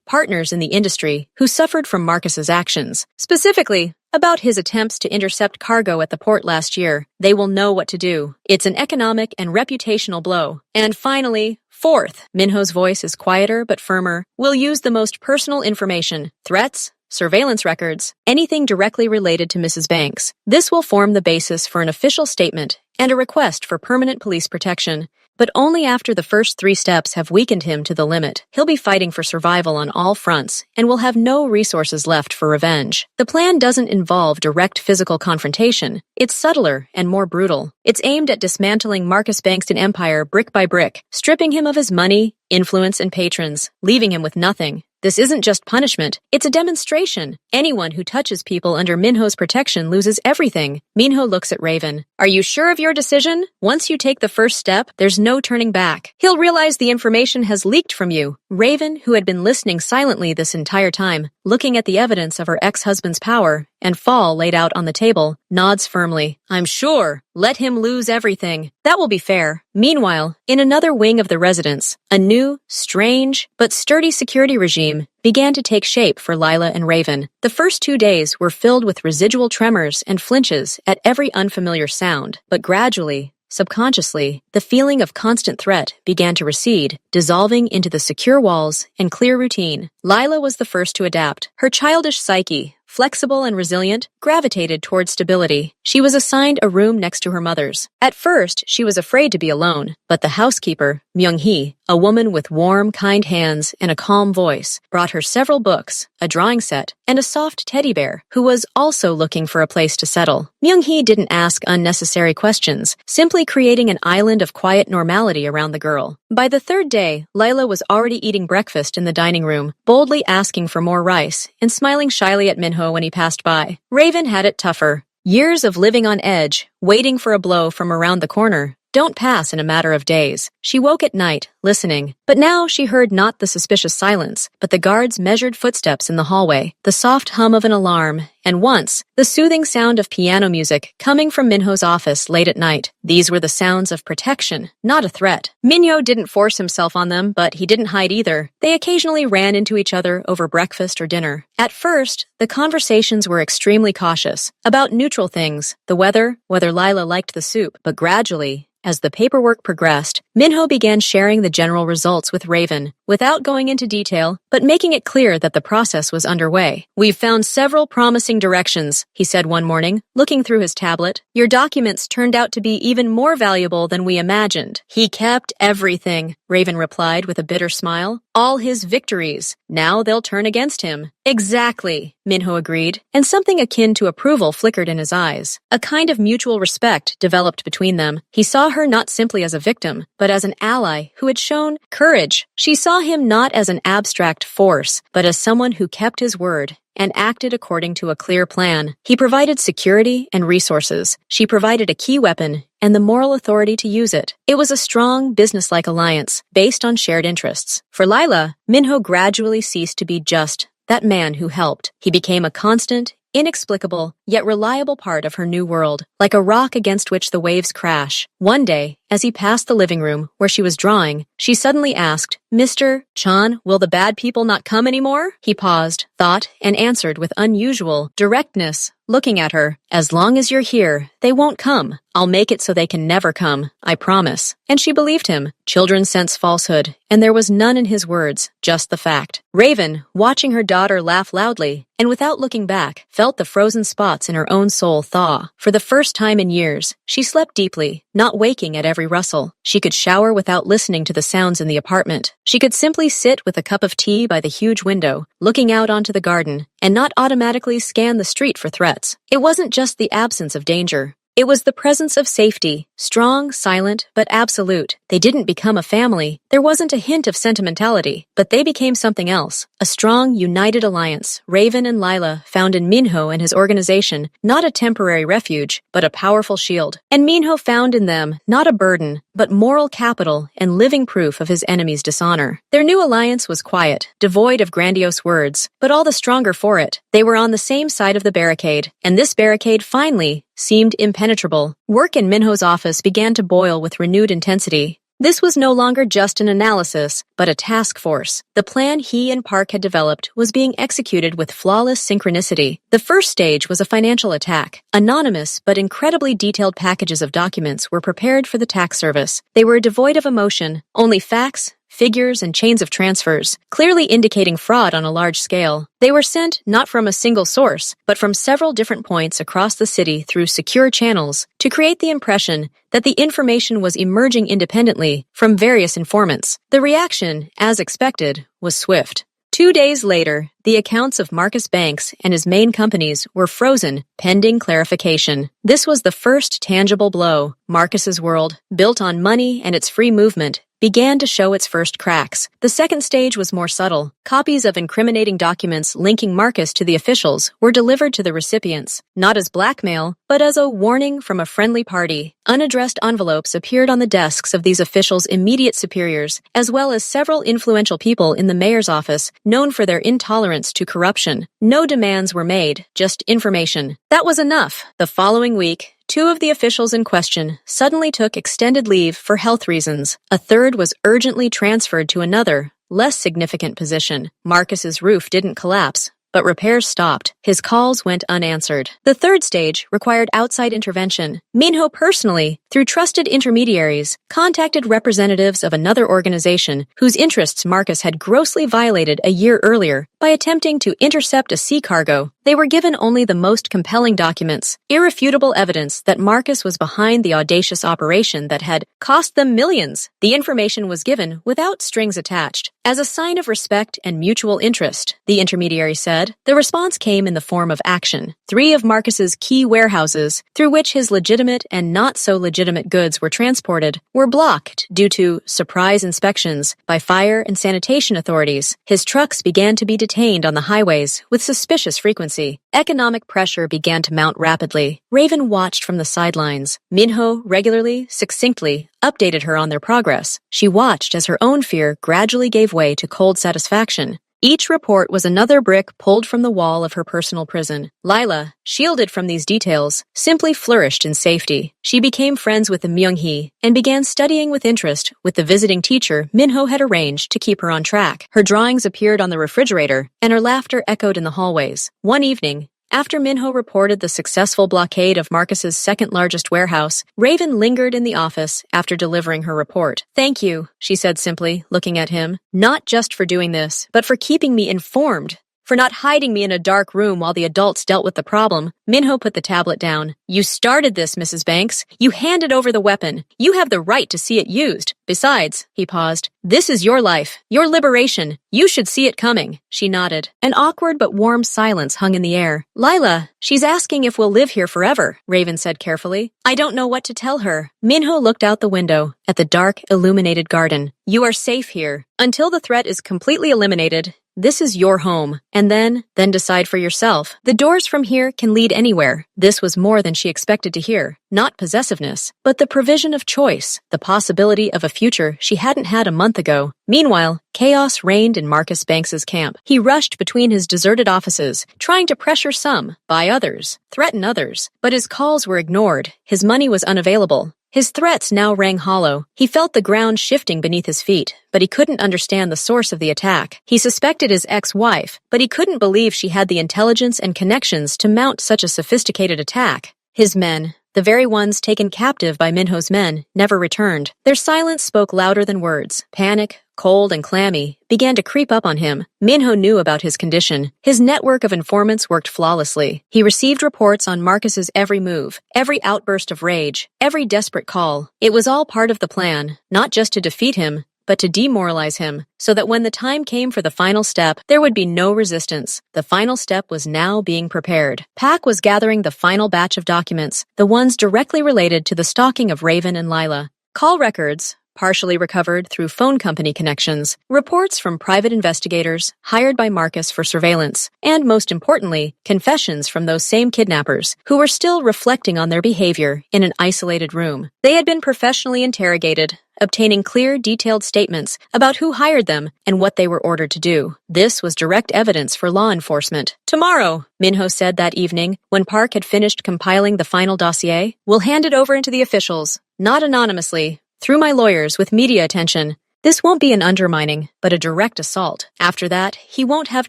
partners in the industry who suffered from Marcus's actions. Specifically, about his attempts to intercept cargo at the port last year. They will know what to do. It's an economic and reputational blow. And finally, fourth, Minho's voice is quieter but firmer. We'll use the most personal information, threats, surveillance records, anything directly related to Mrs. Banks. This will form the basis for an official statement and a request for permanent police protection. But only after the first 3 steps have weakened him to the limit. He'll be fighting for survival on all fronts and will have no resources left for revenge. The plan doesn't involve direct physical confrontation. It's subtler and more brutal. It's aimed at dismantling Marcus Bankston Empire brick by brick, stripping him of his money, influence, and patrons, leaving him with nothing. This isn't just punishment, it's a demonstration. Anyone who touches people under Minho's protection loses everything. Minho looks at Raven. Are you sure of your decision? Once you take the first step, there's no turning back. He'll realize the information has leaked from you. Raven, who had been listening silently this entire time, looking at the evidence of her ex-husband's power and fall laid out on the table, nods firmly. I'm sure. Let him lose everything. That will be fair. Meanwhile, in another wing of the residence, a new, strange, but sturdy security regime began to take shape for Lila and Raven. The first 2 days were filled with residual tremors and flinches at every unfamiliar sound, but gradually, subconsciously, the feeling of constant threat began to recede, dissolving into the secure walls and clear routine. Lila was the first to adapt. Her childish psyche, flexible and resilient, gravitated toward stability. She was assigned a room next to her mother's. At first, she was afraid to be alone, but the housekeeper, Myung-hee, a woman with warm, kind hands and a calm voice, brought her several books, a drawing set, and a soft teddy bear, who was also looking for a place to settle. Myung-hee didn't ask unnecessary questions, simply creating an island of quiet normality around the girl. By the third day, Lila was already eating breakfast in the dining room, boldly asking for more rice and smiling shyly at Minho when he passed by. Raven had it tougher. Years of living on edge, waiting for a blow from around the corner, don't pass in a matter of days. She woke at night, listening, but now she heard not the suspicious silence, but the guard's measured footsteps in the hallway, the soft hum of an alarm, and once, the soothing sound of piano music coming from Minho's office late at night. These were the sounds of protection, not a threat. Minho didn't force himself on them, but he didn't hide either. They occasionally ran into each other over breakfast or dinner. At first, the conversations were extremely cautious, about neutral things, the weather, whether Lila liked the soup, but gradually, as the paperwork progressed, Minho began sharing the general results with Raven, without going into detail, but making it clear that the process was underway. We've found several promising directions, he said one morning, looking through his tablet. Your documents turned out to be even more valuable than we imagined. He kept everything, Raven replied with a bitter smile. All his victories. Now they'll turn against him. Exactly, Minho agreed, and something akin to approval flickered in his eyes. A kind of mutual respect developed between them. He saw her not simply as a victim, but as an ally who had shown courage. She saw him not as an abstract force, but as someone who kept his word and acted according to a clear plan. He provided security and resources. She provided a key weapon and the moral authority to use it. It was a strong, businesslike alliance based on shared interests. For Lila, Minho gradually ceased to be just that man who helped. He became a constant, inexplicable, yet reliable part of her new world, like a rock against which the waves crash. One day, as he passed the living room where she was drawing, she suddenly asked, Mr. Chan, will the bad people not come anymore? He paused, thought, and answered with unusual directness, looking at her, as long as you're here, they won't come. I'll make it so they can never come, I promise. And she believed him. Children sense falsehood, and there was none in his words, just the fact. Raven, watching her daughter laugh loudly, and without looking back, felt the frozen spots in her own soul thaw. For the first time in years, she slept deeply, not waking at every rustle. She could shower without listening to the sounds in the apartment. She could simply sit with a cup of tea by the huge window, looking out onto the garden, and not automatically scan the street for threats. It wasn't just the absence of danger. It was the presence of safety, strong, silent, but absolute. They didn't become a family. There wasn't a hint of sentimentality, but they became something else. A strong, united alliance. Raven and Lila found in Minho and his organization not a temporary refuge, but a powerful shield. And Minho found in them not a burden, but moral capital and living proof of his enemy's dishonor. Their new alliance was quiet, devoid of grandiose words, but all the stronger for it. They were on the same side of the barricade, and this barricade finally seemed impenetrable. Work in Minho's office began to boil with renewed intensity. This was no longer just an analysis, but a task force. The plan he and Park had developed was being executed with flawless synchronicity. The first stage was a financial attack. Anonymous but incredibly detailed packages of documents were prepared for the tax service. They were devoid of emotion, only facts, figures, and chains of transfers, clearly indicating fraud on a large scale. They were sent not from a single source, but from several different points across the city through secure channels to create the impression that the information was emerging independently from various informants. The reaction, as expected, was swift. 2 days later, the accounts of Marcus Banks and his main companies were frozen, pending clarification. This was the first tangible blow. Marcus's world, built on money and its free movement, began to show its first cracks. The second stage was more subtle. Copies of incriminating documents linking Marcus to the officials were delivered to the recipients, not as blackmail, but as a warning from a friendly party. Unaddressed envelopes appeared on the desks of these officials' immediate superiors, as well as several influential people in the mayor's office known for their intolerance to corruption. No demands were made, just information. That was enough. The following week, 2 of the officials in question suddenly took extended leave for health reasons. A third was urgently transferred to another, less significant position. Marcus's roof didn't collapse, but repairs stopped. His calls went unanswered. The third stage required outside intervention. Minho personally, through trusted intermediaries, contacted representatives of another organization whose interests Marcus had grossly violated a year earlier by attempting to intercept a sea cargo. They were given only the most compelling documents, irrefutable evidence that Marcus was behind the audacious operation that had cost them millions. The information was given without strings attached. As a sign of respect and mutual interest, the intermediary said, the response came in the form of action. 3 of Marcus's key warehouses, through which his legitimate and not so legitimate goods were transported, were blocked due to surprise inspections by fire and sanitation authorities. His trucks began to be detained on the highways with suspicious frequency. Economic pressure began to mount rapidly. Raven watched from the sidelines. Minho regularly, succinctly, updated her on their progress. She watched as her own fear gradually gave way to cold satisfaction. Each report was another brick pulled from the wall of her personal prison. Lila, shielded from these details, simply flourished in safety. She became friends with the Myung-hee and began studying with interest with the visiting teacher Minho had arranged to keep her on track. Her drawings appeared on the refrigerator, and her laughter echoed in the hallways. One evening, after Minho reported the successful blockade of Marcus's second-largest warehouse, Raven lingered in the office after delivering her report. "Thank you," she said simply, looking at him. "Not just for doing this, but for keeping me informed. For not hiding me in a dark room while the adults dealt with the problem." Minho put the tablet down. "You started this, Mrs. Banks. You handed over the weapon. You have the right to see it used. Besides," he paused, "this is your life, your liberation. You should see it coming." She nodded. An awkward but warm silence hung in the air. "Lila, she's asking if we'll live here forever," Raven said carefully. "I don't know what to tell her." Minho looked out the window at the dark, illuminated garden. "You are safe here. Until the threat is completely eliminated, this is your home. And then decide for yourself. The doors from here can lead anywhere." This was more than she expected to hear. Not possessiveness, but the provision of choice, the possibility of a future she hadn't had a month ago. Meanwhile, chaos reigned in Marcus Banks's camp. He rushed between his deserted offices, trying to pressure some, buy others, threaten others. But his calls were ignored. His money was unavailable. His threats now rang hollow. He felt the ground shifting beneath his feet, but he couldn't understand the source of the attack. He suspected his ex-wife, but he couldn't believe she had the intelligence and connections to mount such a sophisticated attack. His men, the very ones taken captive by Minho's men, never returned. Their silence spoke louder than words. Panic, cold and clammy, began to creep up on him. Minho knew about his condition. His network of informants worked flawlessly. He received reports on Marcus's every move, every outburst of rage, every desperate call. It was all part of the plan, not just to defeat him, but to demoralize him, so that when the time came for the final step, there would be no resistance. The final step was now being prepared. Pack was gathering the final batch of documents, the ones directly related to the stalking of Raven and Lila. Call records, partially recovered through phone company connections, reports from private investigators hired by Marcus for surveillance, and most importantly, confessions from those same kidnappers who were still reflecting on their behavior in an isolated room. They had been professionally interrogated, obtaining clear, detailed statements about who hired them and what they were ordered to do. This was direct evidence for law enforcement. "Tomorrow," Minho said that evening, when Park had finished compiling the final dossier, "we'll hand it over to the officials, not anonymously, through my lawyers with media attention. This won't be an undermining, but a direct assault. After that, he won't have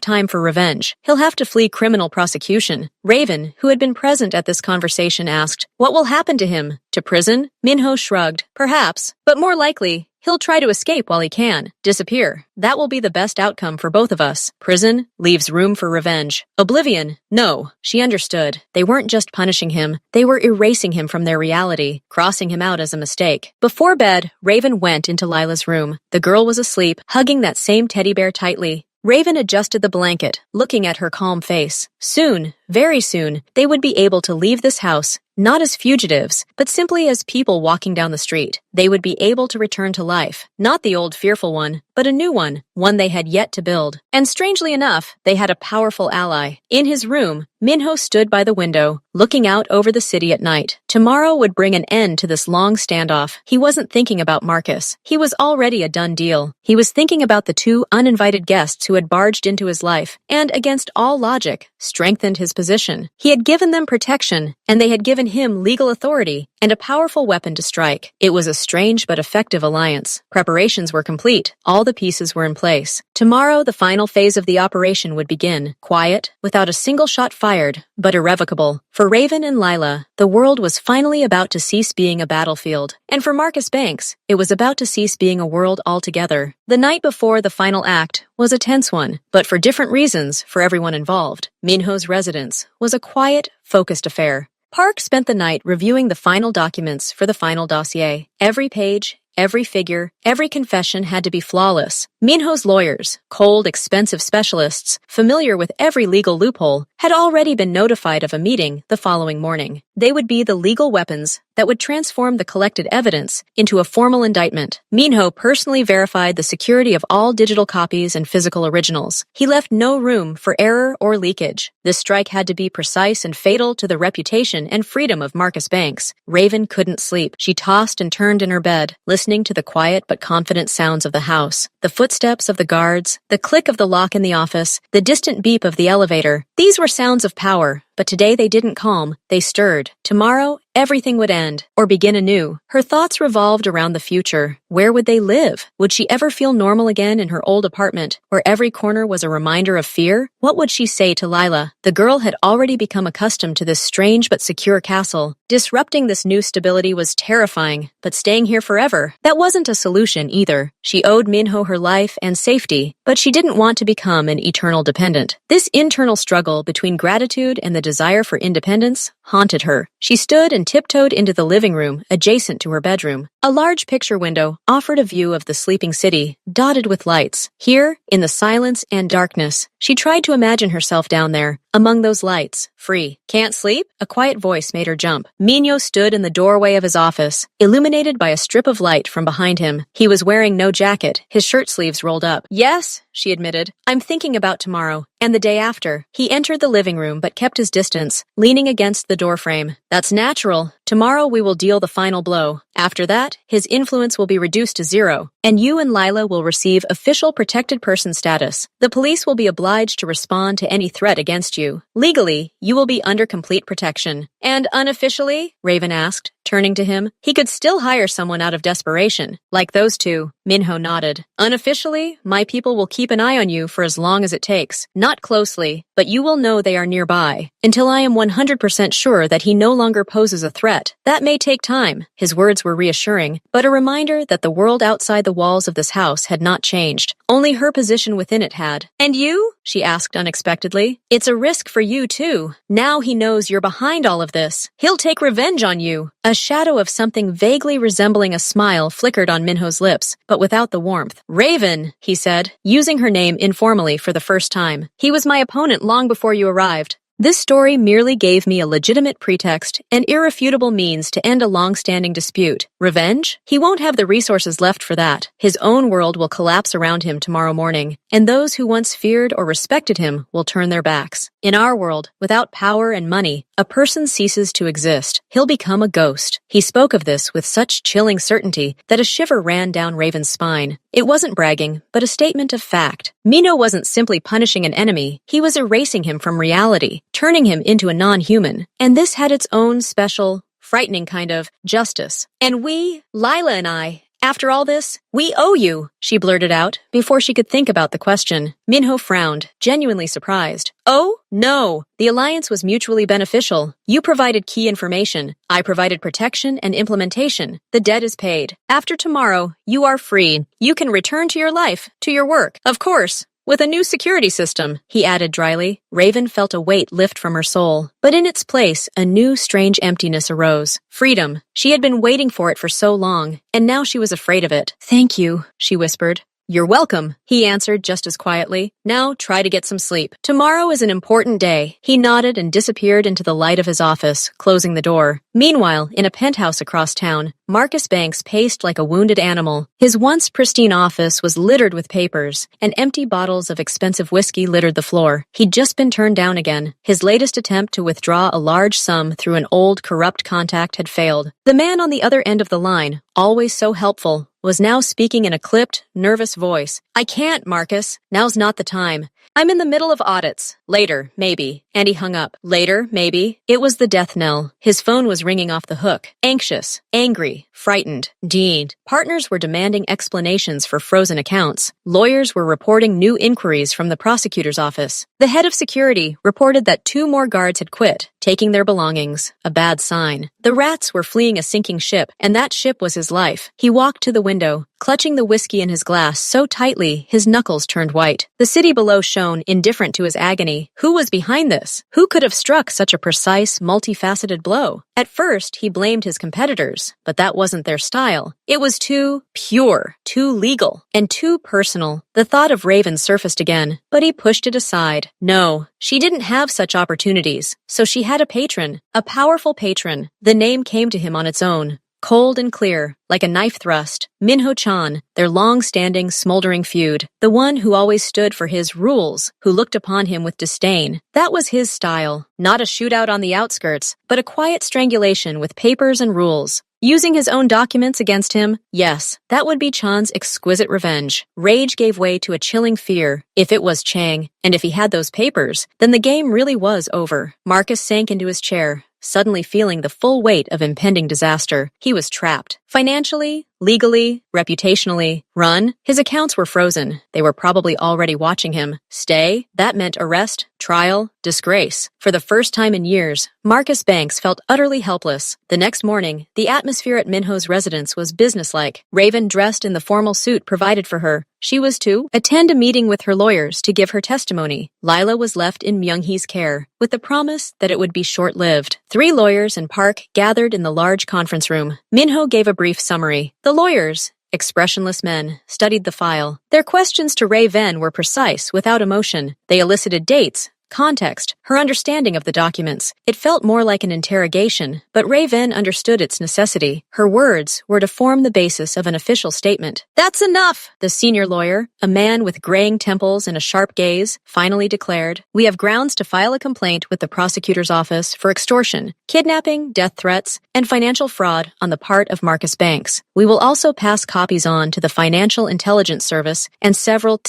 time for revenge. He'll have to flee criminal prosecution." Raven, who had been present at this conversation, asked, "What will happen to him? To prison?" Minho shrugged. "Perhaps, but more likely, he'll try to escape while he can. Disappear. That will be the best outcome for both of us. Prison leaves room for revenge. Oblivion, no." She understood. They weren't just punishing him. They were erasing him from their reality, crossing him out as a mistake. Before bed, Raven went into Lila's room. The girl was asleep, hugging that same teddy bear tightly. Raven adjusted the blanket, looking at her calm face. Soon, very soon, they would be able to leave this house, not as fugitives, but simply as people walking down the street. They would be able to return to life, not the old fearful one, but a new one they had yet to build. And strangely enough, they had a powerful ally. In his room, Minho stood by the window, looking out over the city at night. Tomorrow would bring an end to this long standoff. He wasn't thinking about Marcus. He was already a done deal. He was thinking about the two uninvited guests who had barged into his life, and against all logic, strengthened his position. He had given them protection, and they had given him legal authority and a powerful weapon to strike. It was a strange but effective alliance. Preparations were complete. All the pieces were in place. Tomorrow, the final phase of the operation would begin. Quiet, without a single shot fired, but irrevocable. For Raven and Lila, the world was finally about to cease being a battlefield. And for Marcus Banks, it was about to cease being a world altogether. The night before the final act was a tense one, but for different reasons for everyone involved. Minho's residence was a quiet, focused affair. Park spent the night reviewing the final documents for the final dossier. Every page, every figure, every confession had to be flawless. Minho's lawyers, cold, expensive specialists, familiar with every legal loophole, had already been notified of a meeting the following morning. They would be the legal weapons that would transform the collected evidence into a formal indictment. Minho personally verified the security of all digital copies and physical originals. He left no room for error or leakage. This strike had to be precise and fatal to the reputation and freedom of Marcus Banks. Raven couldn't sleep. She tossed and turned in her bed, listening to the quiet but confident sounds of the house. The footsteps of the guards, the click of the lock in the office, the distant beep of the elevator. These were sounds of power. But today they didn't calm, they stirred. Tomorrow, everything would end, or begin anew. Her thoughts revolved around the future. Where would they live? Would she ever feel normal again in her old apartment, where every corner was a reminder of fear? What would she say to Lila? The girl had already become accustomed to this strange but secure castle. Disrupting this new stability was terrifying, but staying here forever, that wasn't a solution either. She owed Minho her life and safety, but she didn't want to become an eternal dependent. This internal struggle between gratitude and the desire for independence haunted her. She stood and tiptoed into the living room adjacent to her bedroom. A large picture window offered a view of the sleeping city, dotted with lights. Here, in the silence and darkness, she tried to imagine herself down there, among those lights, free. Can't sleep? A quiet voice made her jump. Minho stood in the doorway of his office, illuminated by a strip of light from behind him. He was wearing no jacket, his shirt sleeves rolled up. Yes, she admitted. I'm thinking about tomorrow, and the day after. He entered the living room but kept his distance, leaning against the doorframe. That's natural. Tomorrow we will deal the final blow. After that, his influence will be reduced to zero, and you and Lila will receive official protected person status. The police will be obliged to respond to any threat against you. Legally, you will be under complete protection. And unofficially? Raven asked, turning to him. He could still hire someone out of desperation, like those two. Minho nodded. Unofficially, my people will keep an eye on you for as long as it takes. Not closely, but you will know they are nearby, until I am 100% sure that he no longer poses a threat. That may take time. His words were reassuring, but a reminder that the world outside the walls of this house had not changed. Only her position within it had. And you? She asked unexpectedly. It's a risk for you, too. Now he knows you're behind all of this. He'll take revenge on you. A shadow of something vaguely resembling a smile flickered on Minho's lips, but without the warmth. Raven, he said, using her name informally for the first time. He was my opponent long before you arrived. This story merely gave me a legitimate pretext and irrefutable means to end a long-standing dispute. Revenge? He won't have the resources left for that. His own world will collapse around him tomorrow morning, and those who once feared or respected him will turn their backs. In our world, without power and money, a person ceases to exist. He'll become a ghost. He spoke of this with such chilling certainty that a shiver ran down Raven's spine. It wasn't bragging, but a statement of fact. Minho wasn't simply punishing an enemy, he was erasing him from reality, turning him into a non-human. And this had its own special, frightening kind of justice. And we, Lila and I, after all this, we owe you, she blurted out, before she could think about the question. Minho frowned, genuinely surprised. Oh, no. The alliance was mutually beneficial. You provided key information. I provided protection and implementation. The debt is paid. After tomorrow, you are free. You can return to your life, to your work. Of course. With a new security system, he added dryly. Raven felt a weight lift from her soul. But in its place, a new strange emptiness arose. Freedom. She had been waiting for it for so long, and now she was afraid of it. Thank you, she whispered. You're welcome, he answered just as quietly. Now try to get some sleep. Tomorrow is an important day. He nodded and disappeared into the light of his office, closing the door. Meanwhile, in a penthouse across town, Marcus Banks paced like a wounded animal. His once pristine office was littered with papers, and empty bottles of expensive whiskey littered the floor. He'd just been turned down again. His latest attempt to withdraw a large sum through an old, corrupt contact had failed. The man on the other end of the line, always so helpful, was now speaking in a clipped, nervous voice. I can't, Marcus. Now's not the time. I'm in the middle of audits. Later, maybe. And he hung up. Later, maybe. It was the death knell. His phone was ringing off the hook. Anxious, angry, frightened, deed. Partners were demanding explanations for frozen accounts. Lawyers were reporting new inquiries from the prosecutor's office. The head of security reported that 2 more guards had quit, taking their belongings. A bad sign. The rats were fleeing a sinking ship, and that ship was his life. He walked to the window, clutching the whiskey in his glass so tightly his knuckles turned white. The city below shone, indifferent to his agony. Who was behind this? Who could have struck such a precise, multifaceted blow? At first, he blamed his competitors, but that wasn't their style. It was too pure, too legal, and too personal. The thought of Raven surfaced again, but he pushed it aside. No, she didn't have such opportunities, so she had a patron, a powerful patron. The name came to him on its own. Cold and clear, like a knife thrust, Minho-chan, their long-standing, smoldering feud, the one who always stood for his rules, who looked upon him with disdain. That was his style, not a shootout on the outskirts, but a quiet strangulation with papers and rules. Using his own documents against him, yes, that would be Chan's exquisite revenge. Rage gave way to a chilling fear. If it was Chang, and if he had those papers, then the game really was over. Marcus sank into his chair, suddenly feeling the full weight of impending disaster. He was trapped. Financially, legally, reputationally, run. His accounts were frozen. They were probably already watching him. Stay? That meant arrest, trial, disgrace. For the first time in years, Marcus Banks felt utterly helpless. The next morning, the atmosphere at Minho's residence was businesslike. Raven dressed in the formal suit provided for her. She was to attend a meeting with her lawyers to give her testimony. Lila was left in Myung-hee's care, with the promise that it would be short-lived. 3 lawyers and Park gathered in the large conference room. Minho gave a brief summary. The lawyers, expressionless men, studied the file. Their questions to Raven were precise, without emotion. They elicited dates, context, her understanding of the documents. It felt more like an interrogation, but Raven understood its necessity. Her words were to form the basis of an official statement. That's enough, the senior lawyer, a man with graying temples and a sharp gaze, finally declared. We have grounds to file a complaint with the prosecutor's office for extortion, kidnapping, death threats, and financial fraud on the part of Marcus Banks. We will also pass copies on to the Financial Intelligence Service and several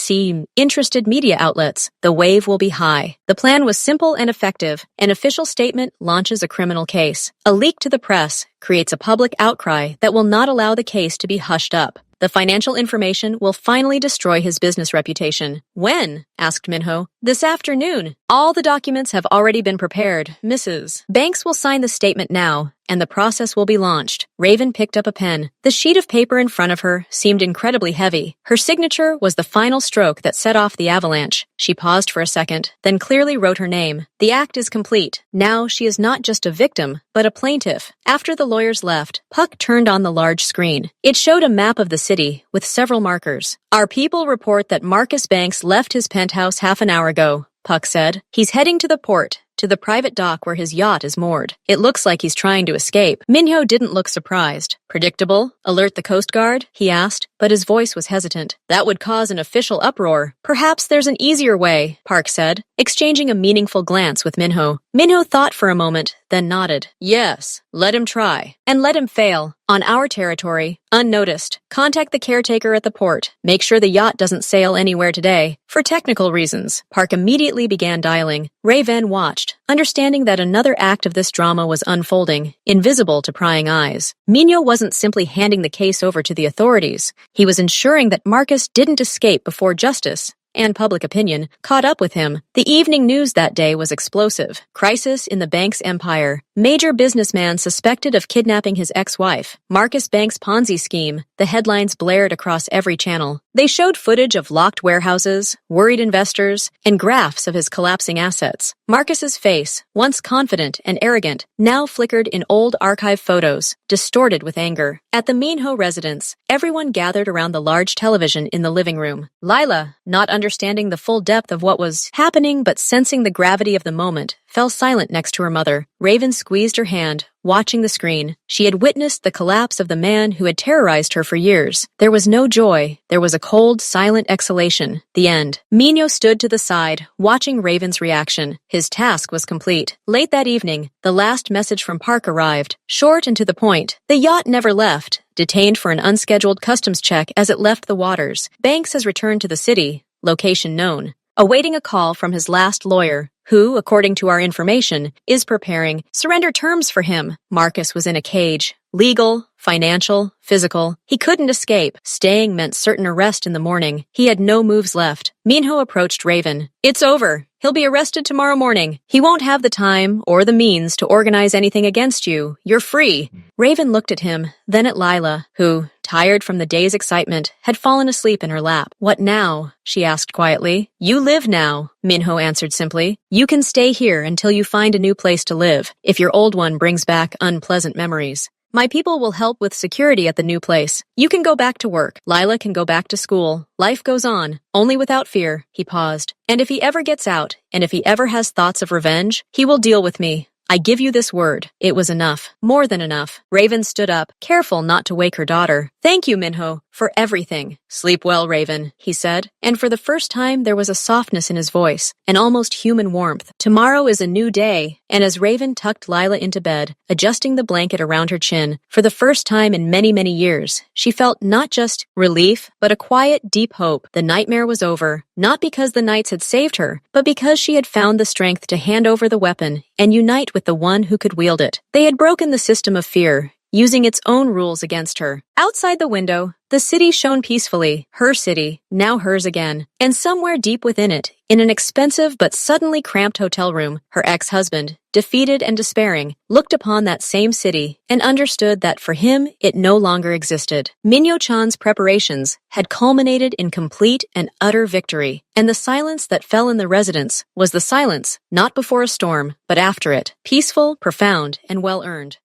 interested media outlets. The wave will be high. The plan was simple and effective. An official statement launches a criminal case. A leak to the press creates a public outcry that will not allow the case to be hushed up. The financial information will finally destroy his business reputation. When? Asked Minho. This afternoon. All the documents have already been prepared, Mrs. Banks will sign the statement now, and the process will be launched. Raven picked up a pen. The sheet of paper in front of her seemed incredibly heavy. Her signature was the final stroke that set off the avalanche. She paused for a second, then clearly wrote her name. The act is complete. Now she is not just a victim, but a plaintiff. After the lawyers left, Puck turned on the large screen. It showed a map of the city with several markers. Our people report that Marcus Banks left his penthouse half an hour ago, Puck said. He's heading to the port, to the private dock where his yacht is moored. It looks like he's trying to escape. Minho didn't look surprised. Predictable? Alert the Coast Guard? He asked, but his voice was hesitant. That would cause an official uproar. Perhaps there's an easier way, Park said, exchanging a meaningful glance with Minho. Minho thought for a moment, then nodded. Yes, let him try. And let him fail. On our territory, unnoticed. Contact the caretaker at the port. Make sure the yacht doesn't sail anywhere today. For technical reasons, Park immediately began dialing. Raven watched, understanding that another act of this drama was unfolding, invisible to prying eyes. Minho wasn't simply handing the case over to the authorities. He was ensuring that Marcus didn't escape before justice and public opinion caught up with him. The evening news that day was explosive. Crisis in the Banks empire. Major businessman suspected of kidnapping his ex-wife. Marcus Banks' Ponzi scheme. The headlines blared across every channel. They showed footage of locked warehouses, worried investors, and graphs of his collapsing assets. Marcus's face, once confident and arrogant, now flickered in old archive photos, distorted with anger. At the Minho residence, everyone gathered around the large television in the living room. Lila, not understanding the full depth of what was happening but sensing the gravity of the moment, fell silent next to her mother. Raven squeezed her hand, watching the screen. She had witnessed the collapse of the man who had terrorized her for years. There was no joy. There was a cold, silent exhalation. The end. Minho stood to the side, watching Raven's reaction. His task was complete. Late that evening, the last message from Park arrived, short and to the point. The yacht never left, detained for an unscheduled customs check as it left the waters. Banks has returned to the city, location known, awaiting a call from his last lawyer, who, according to our information, is preparing surrender terms for him. Marcus was in a cage. Legal, financial, physical. He couldn't escape. Staying meant certain arrest in the morning. He had no moves left. Minho approached Raven. It's over. He'll be arrested tomorrow morning. He won't have the time or the means to organize anything against you. You're free. Raven looked at him, then at Lila, who, tired from the day's excitement, had fallen asleep in her lap. What now? She asked quietly. You live now, Minho answered simply. You can stay here until you find a new place to live, if your old one brings back unpleasant memories. My people will help with security at the new place. You can go back to work. Lila can go back to school. Life goes on, only without fear. He paused. And if he ever gets out, and if he ever has thoughts of revenge, he will deal with me. I give you this word. It was enough. More than enough. Raven stood up, careful not to wake her daughter. Thank you, Minho, for everything. Sleep well, Raven, he said. And for the first time, there was a softness in his voice, an almost human warmth. Tomorrow is a new day. And as Raven tucked Lila into bed, adjusting the blanket around her chin, for the first time in many, many years, she felt not just relief, but a quiet, deep hope. The nightmare was over, not because the knights had saved her, but because she had found the strength to hand over the weapon and unite with the one who could wield it. They had broken the system of fear, using its own rules against her. Outside the window, the city shone peacefully, her city, now hers again. And somewhere deep within it, in an expensive but suddenly cramped hotel room, her ex-husband, defeated and despairing, looked upon that same city and understood that for him it no longer existed. Minyo-chan's preparations had culminated in complete and utter victory, and the silence that fell in the residence was the silence, not before a storm, but after it, peaceful, profound, and well-earned.